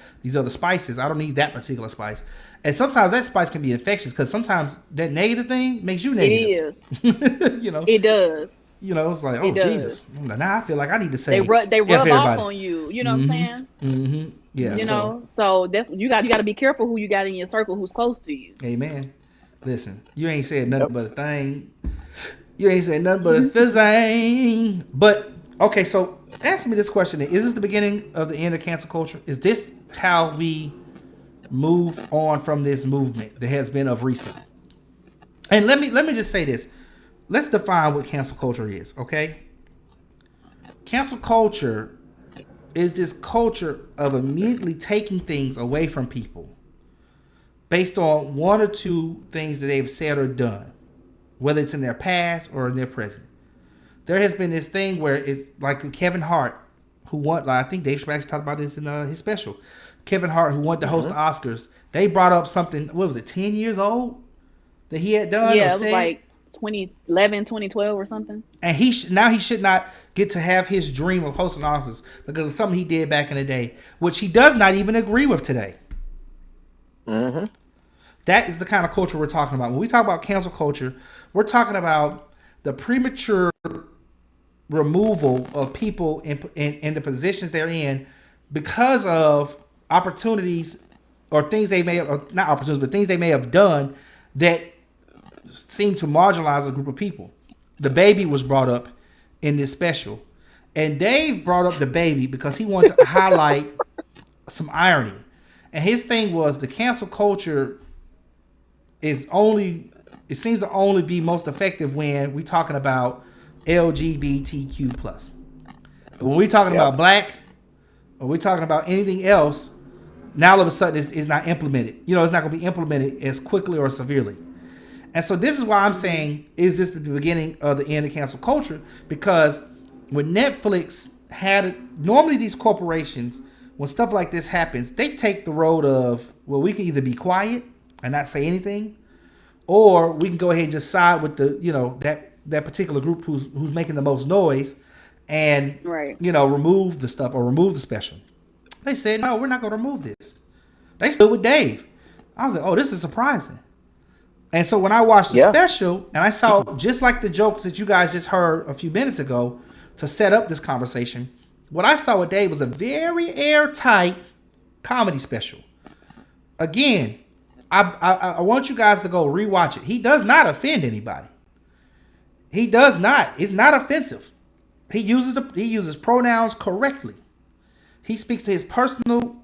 spices. I don't need that particular spice. And sometimes that spice can be infectious because sometimes that negative thing makes you negative. It is. It does. It's like, oh, Jesus. Now I feel like I need to say they rub off on you. You know what I'm saying? Mm-hmm. Yeah. So that's you got to be careful who you got in your circle who's close to you. Amen. Listen, you ain't said nothing but a thing. You ain't said nothing but a thing. But, okay, so ask me this question. Is this the beginning of the end of cancel culture? Is this how we move on from this movement that has been of recent? And let me just say this. Let's define what cancel culture is, okay? Cancel culture is this culture of immediately taking things away from people based on one or two things that they've said or done, whether it's in their past or in their present. There has been this thing where it's like Kevin Hart, who won, I think Dave Chappelle actually talked about this in his special. Kevin Hart, who wanted to host the Oscars, they brought up something, what was it, 10 years old that he had done? Yeah, it was like 2011, 2012 or something. And he should not get to have his dream of hosting Oscars because of something he did back in the day, which he does not even agree with today. Mm-hmm. That is the kind of culture we're talking about. When we talk about cancel culture, we're talking about the premature removal of people in the positions they're in because of opportunities or things they may have, or not opportunities, but things they may have done that seem to marginalize a group of people. The baby was brought up in this special, and Dave brought up the baby because he wanted to highlight some irony. And his thing was the cancel culture seems to only be most effective when we're talking about LGBTQ+. But when we're talking about black, or we're talking about anything else, now all of a sudden it's not implemented. You know, it's not going to be implemented as quickly or severely. And so this is why I'm saying, is this the beginning of the end of cancel culture? Because when Netflix normally these corporations, when stuff like this happens, they take the road of, well, we can either be quiet and not say anything, or we can go ahead and just side with the, you know, that particular group who's making the most noise and, you know, remove the stuff or remove the special. They said, no, we're not going to remove this. They stood with Dave. I was like, oh, this is surprising. And so when I watched the special and I saw just like the jokes that you guys just heard a few minutes ago to set up this conversation, what I saw with Dave was a very airtight comedy special. Again, I want you guys to go rewatch it. He does not offend anybody. He does not. It's not offensive. He uses pronouns correctly. He speaks to his personal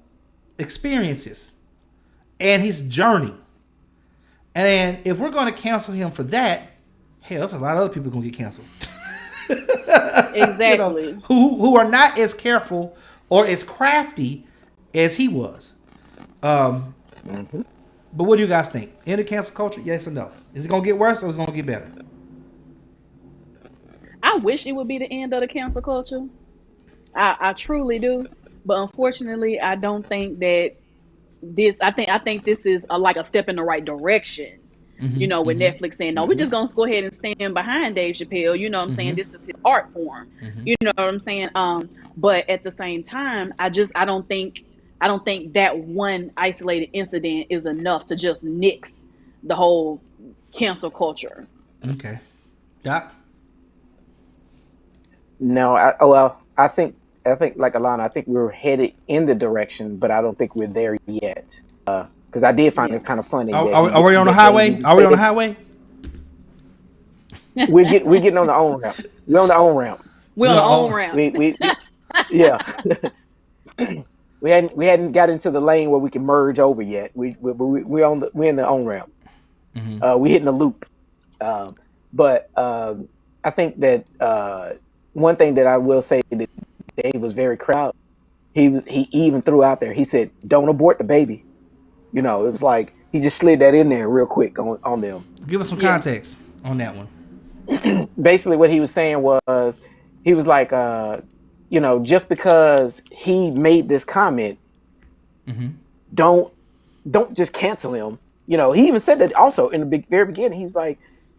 experiences and his journey. And if we're going to cancel him for that, hell, there's a lot of other people going to get canceled. Exactly. You know, who are not as careful or as crafty as he was. But what do you guys think? End of cancel culture? Yes or no? Is it going to get worse or is it going to get better? I wish it would be the end of the cancel culture. I truly do. But unfortunately, I don't think that this. I think this is like a step in the right direction. You know, with Netflix saying, no, we're just going to go ahead and stand behind Dave Chappelle. You know what I'm saying? This is his art form. You know what I'm saying? But at the same time, I don't think that one isolated incident is enough to just nix the whole cancel culture. Okay. Doc? No, I think like Alana, I think we're headed in the direction, but I don't think we're there yet. Because I did find it kind of funny. Are we on the highway? Are we on the highway? We're getting on the on ramp. We're on the on ramp. We're on the on ramp. We yeah. we hadn't got into the lane where we can merge over yet. We're in the on ramp. We're hitting the loop. But I think that one thing that I will say that Dave was very proud. He even threw out there. He said, "Don't abort the baby." You know, it was like he just slid that in there real quick on them. Give us some context on that one. Basically, what he was saying was, he was like, you know, just because he made this comment, don't just cancel him. You know, he even said that also in the very beginning.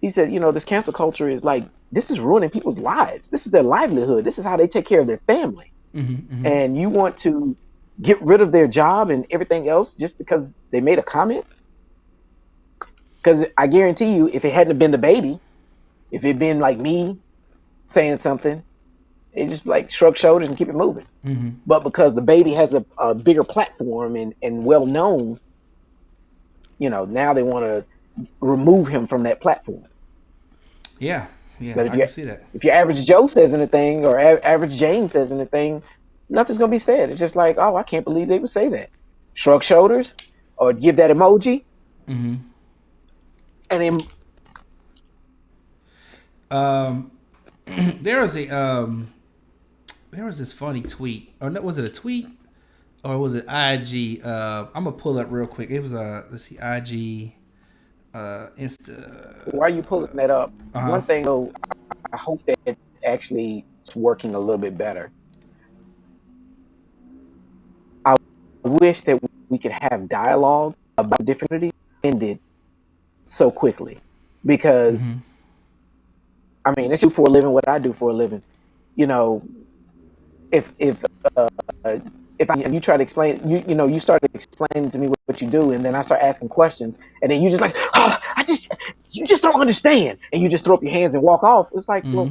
He said, you know, this cancel culture is like, this is ruining people's lives. This is their livelihood. This is how they take care of their family. And you want to get rid of their job and everything else just because they made a comment? Because I guarantee you, if it hadn't been the baby, if it'd been like me saying something, it just like shrug shoulders and keep it moving. But because the baby has a bigger platform and well known, you know, now they want to remove him from that platform. Yeah, but I can see that. If your average Joe says anything or average Jane says anything, nothing's gonna be said. It's just like, oh, I can't believe they would say that. Shrug shoulders or give that emoji. And then there was this funny tweet, or was it a tweet, or was it IG? I'm gonna pull up real quick. It was let's see, IG, Insta. Why are you pulling that up? One thing though, I hope that it actually is working a little bit better. I wish that we could have dialogue about different ended so quickly, because I mean, it's you for a living what I do for a living. You know, if you try to explain, you started explaining to me what you do, and then I start asking questions, and then you just like, oh, you just don't understand, and you just throw up your hands and walk off. It's like, well,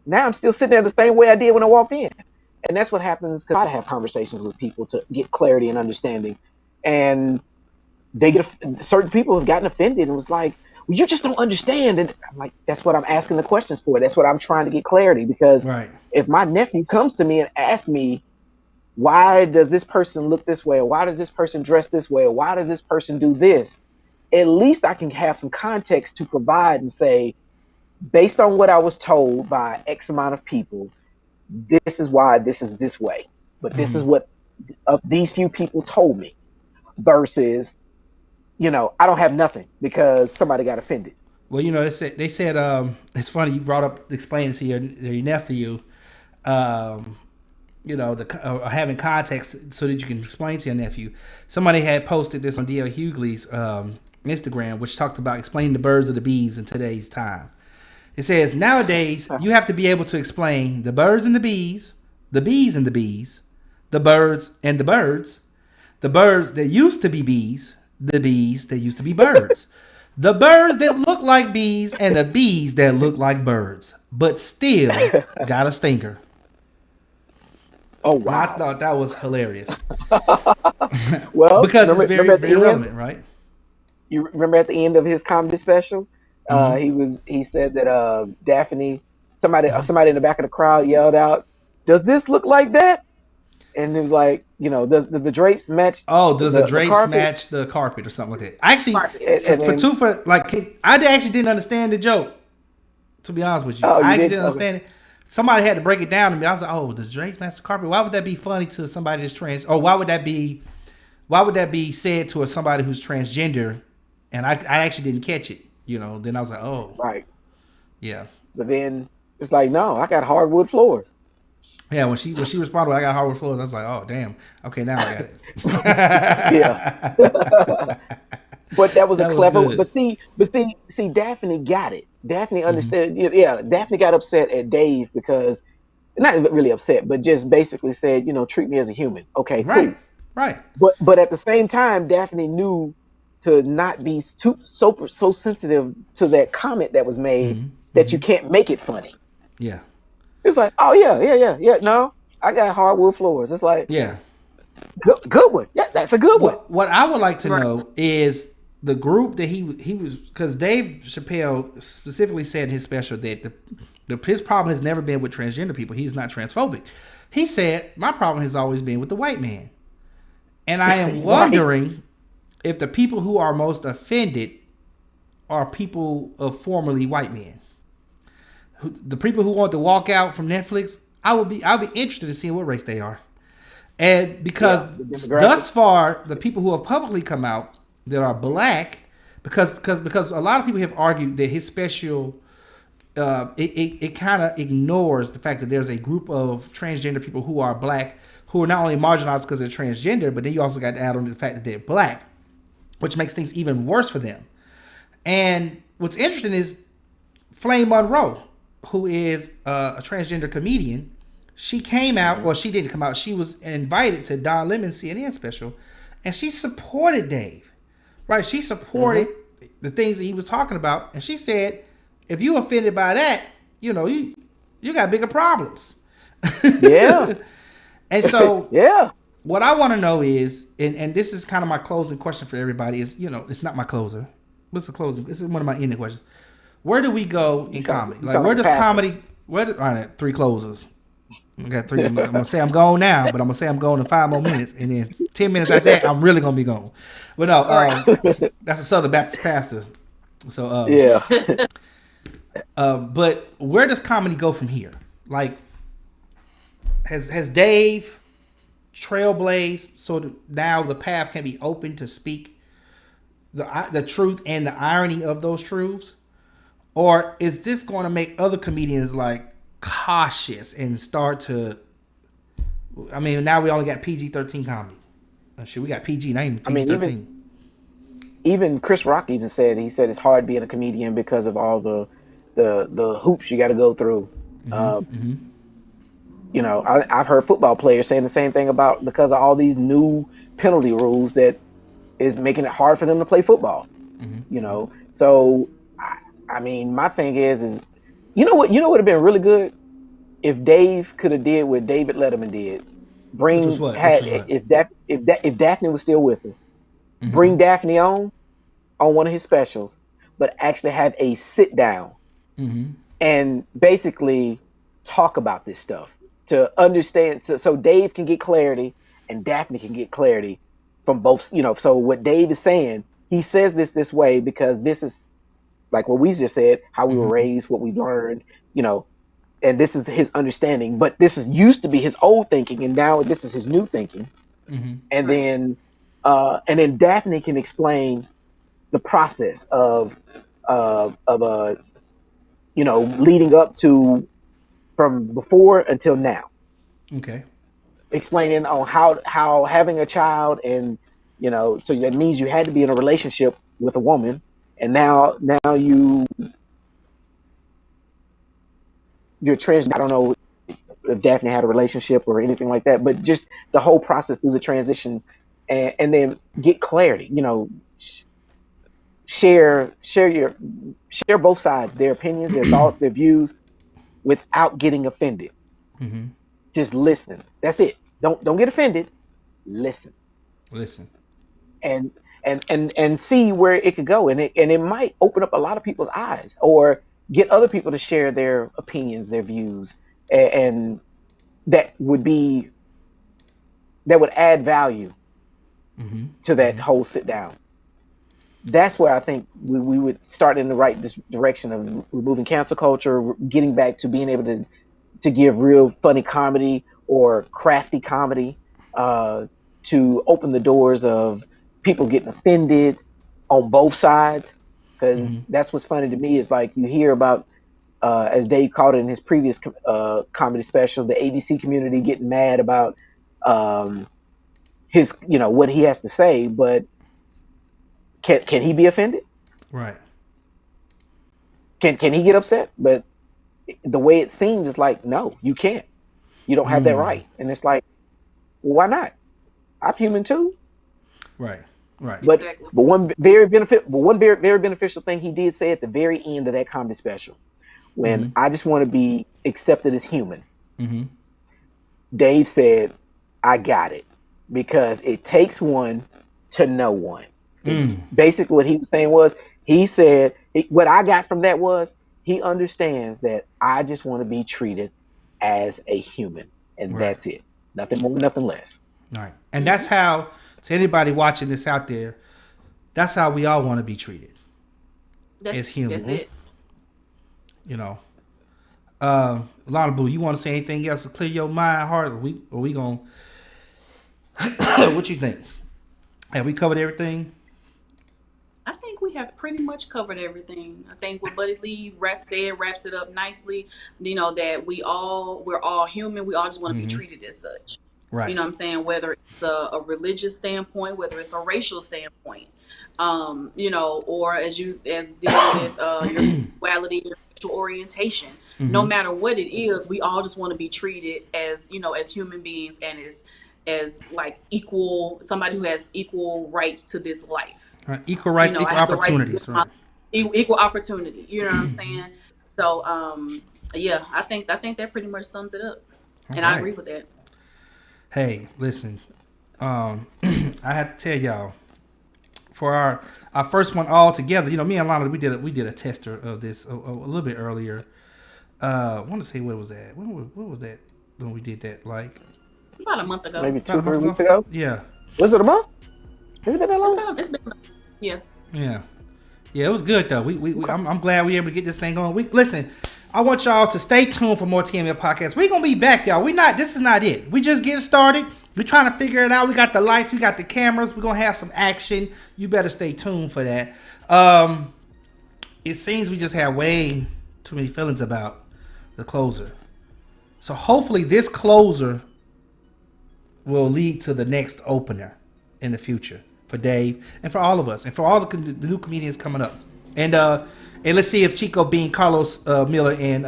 now I'm still sitting there the same way I did when I walked in. And that's what happens because I have conversations with people to get clarity and understanding. And certain people have gotten offended and was like, well, you just don't understand. And I'm like, that's what I'm asking the questions for. That's what I'm trying to get clarity. Because if my nephew comes to me and asks me, why does this person look this way? Or why does this person dress this way? Or why does this person do this? At least I can have some context to provide and say, based on what I was told by X amount of people, this is why this is this way. But this is what these few people told me. versus, I don't have nothing because somebody got offended. Well, they said it's funny you brought up explaining to your nephew, having context so that you can explain to your nephew. Somebody had posted this on D.L. Hughley's Instagram, which talked about explaining the birds or the bees in today's time. It says, nowadays, you have to be able to explain the birds and the bees and the bees, the birds and the birds that used to be bees, the bees that used to be birds, the birds that look like bees and the bees that look like birds, but still got a stinker. Oh, wow. And I thought that was hilarious. Well, because it's very, very relevant, right? You remember at the end of his comedy special, he said that Daphne, somebody in the back of the crowd yelled out, "Does this look like that?" And it was like, does the drapes match? Oh, does the drapes match the carpet or something like that? Actually, I actually didn't understand the joke. To be honest with you, I actually didn't understand it. Somebody had to break it down to me. I was like, "Oh, does drapes match the carpet?" Why would that be funny to somebody that's trans? Or why would that be said to somebody who's transgender? And I actually didn't catch it. Then I was like, "Oh, right, yeah." But then it's like, no, I got hardwood floors. Yeah, when she responded, I got hardwood floors. I was like, oh damn. Okay, now I got it. Yeah. But that was clever. But see, Daphne got it. Daphne understood. Mm-hmm. Yeah, Daphne got upset at Dave because, not really upset, but just basically said, treat me as a human. Okay, cool. Right. But at the same time, Daphne knew to not be so sensitive to that comment that was made that you can't make it funny. Yeah. It's like, oh yeah. No, I got hardwood floors. It's like, yeah, good one. Yeah, that's a good one. What I would like to know is the group that he was, because Dave Chappelle specifically said in his special that his problem has never been with transgender people. He's not transphobic. He said, my problem has always been with the white man, and I am wondering if the people who are most offended are people of formerly white men. The people who want to walk out from Netflix, I'll be interested in seeing what race they are, and because thus far the people who have publicly come out that are black, because a lot of people have argued that his special it kind of ignores the fact that there's a group of transgender people who are black who are not only marginalized because they're transgender, but then you also got to add on to the fact that they're black, which makes things even worse for them. And what's interesting is Flame Monroe, who is a transgender comedian, she came out, well, she didn't come out. She was invited to Don Lemon's CNN special, and she supported Dave, right? She supported the things that he was talking about, and she said, if you offended by that, you got bigger problems. Yeah. And so, yeah. What I want to know is, and this is kind of my closing question for everybody, is, it's not my closer. What's the closing? This is one of my ending questions. Where do we go in comedy? Like, where does comedy? All right, 3 closers. I got 3. I'm gonna say I'm gone now, but I'm gonna say I'm gone in 5 more minutes, and then 10 minutes after that, I'm really gonna be gone. But no, that's a Southern Baptist pastor. So yeah. But where does comedy go from here? Like, has Dave trailblazed so that now the path can be open to speak the truth and the irony of those truths? Or is this going to make other comedians like cautious and start to? I mean, now we only got PG-13 comedy. Shit, we got PG, not even PG-13. Even Chris Rock he said it's hard being a comedian because of all the hoops you got to go through. I've heard football players saying the same thing about because of all these new penalty rules that is making it hard for them to play football. So. I mean, my thing is what would have been really good if Dave could have did what David Letterman did. If Daphne was still with us, bring Daphne on one of his specials, but actually have a sit down and basically talk about this stuff to understand, so Dave can get clarity and Daphne can get clarity from both. So what Dave is saying, he says this way because this is. Like what we just said, how we were raised, what we learned, and this is his understanding. But this used to be his old thinking, and now this is his new thinking. And then and then Daphne can explain the process of leading up to from before until now. Okay. Explaining on how having a child and so that means you had to be in a relationship with a woman, and now you're trans. I don't know if Daphne had a relationship or anything like that, but just the whole process through the transition, and then get clarity. Share both sides, their opinions, their thoughts, their views, without getting offended. Mm-hmm. Just listen. That's it. Don't get offended. Listen. And see where it could go, and it might open up a lot of people's eyes, or get other people to share their opinions, their views, and that would add value to that whole sit down. That's where I think we would start in the right direction of removing cancel culture, getting back to being able to give real funny comedy or crafty comedy, to open the doors of people getting offended on both sides. Because that's what's funny to me is like you hear about, as Dave called it in his previous comedy special, the ABC community getting mad about his, what he has to say, but can he be offended? Right. Can he get upset? But the way it seems is like, no, you can't. You don't have that right. And it's like, well, why not? I'm human too. Right. But one very beneficial thing he did say at the very end of that comedy special, when I just want to be accepted as human. Dave said, I got it, because it takes one to know one. Basically what he was saying was, he said, what I got from that was, he understands that I just want to be treated as a human, and that's it. Nothing more, nothing less. Right. And that's how, to anybody watching this out there, that's how we all want to be treated as humans. That's it. Lana Boo, you want to say anything else to clear your mind, heart? Or we gonna what you think? Have we covered everything? I think we have pretty much covered everything. I think what Buddy Lee wraps it up nicely. That we're all human. We all just want to be treated as such. Right. You know what I'm saying? Whether it's a religious standpoint, whether it's a racial standpoint, or as dealing with your sexuality, your sexual orientation. No matter what it is, we all just want to be treated as human beings, and as like equal, somebody who has equal rights to this life. Right. Equal rights, equal opportunities. Right. Equal opportunity. You know what I'm saying? So, I think that pretty much sums it up. All and right. I agree with that. Hey, listen, I have to tell y'all, for our first one all together, me and Lana, we did a tester of this a little bit earlier. I want to say, what was that? What was that when we did that? Like about a month ago. Maybe 2-3 weeks ago? Yeah. Was it a month? Has it been that long? It's been yeah. Yeah. Yeah, it was good though. I'm glad we were able to get this thing going. Listen, I want y'all to stay tuned for more TMF Podcasts. We're gonna be back, y'all. This is not it. We just getting started. We're trying to figure it out. We got the lights, we got the cameras, we're gonna have some action. You better stay tuned for that. It seems we just have way too many feelings about the closer. So hopefully this closer will lead to the next opener in the future for Dave and for all of us and for all the new comedians coming up. And let's see if Chico Bean, Carlos Miller, and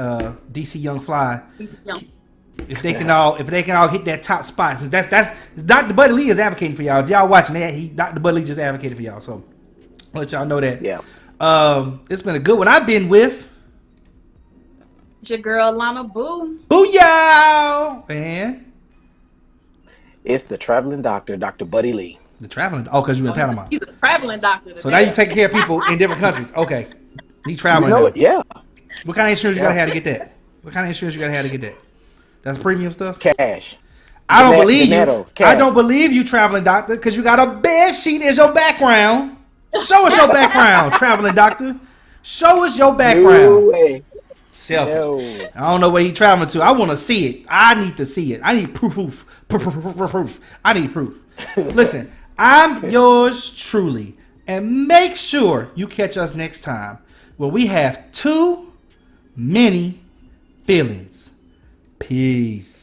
DC Young Fly, if they can all hit that top spot. That's Dr. Buddy Lee is advocating for y'all. If y'all watching that, Dr. Buddy Lee just advocated for y'all. So I'll let y'all know that. Yeah. It's been a good one. I've been with. It's your girl Lana Boo. Booyah! And it's the traveling doctor, Dr. Buddy Lee. The traveling. Oh, because you're in Panama. He's a traveling doctor today. So now you take care of people in different countries. Okay. He traveling. You know it, yeah. What kind of insurance you gotta have to get that? What kind of insurance you gotta have to get that? That's premium stuff? Cash. I don't believe you. I don't believe you, traveling doctor, because you got a bed sheet as your background. Show us your background, traveling doctor. Show us your background. No way. Selfish. No. I don't know where he traveling to. I want to see it. I need to see it. I need proof. I need proof. Listen, I'm yours truly. And make sure you catch us next time where we have too many feelings. Peace.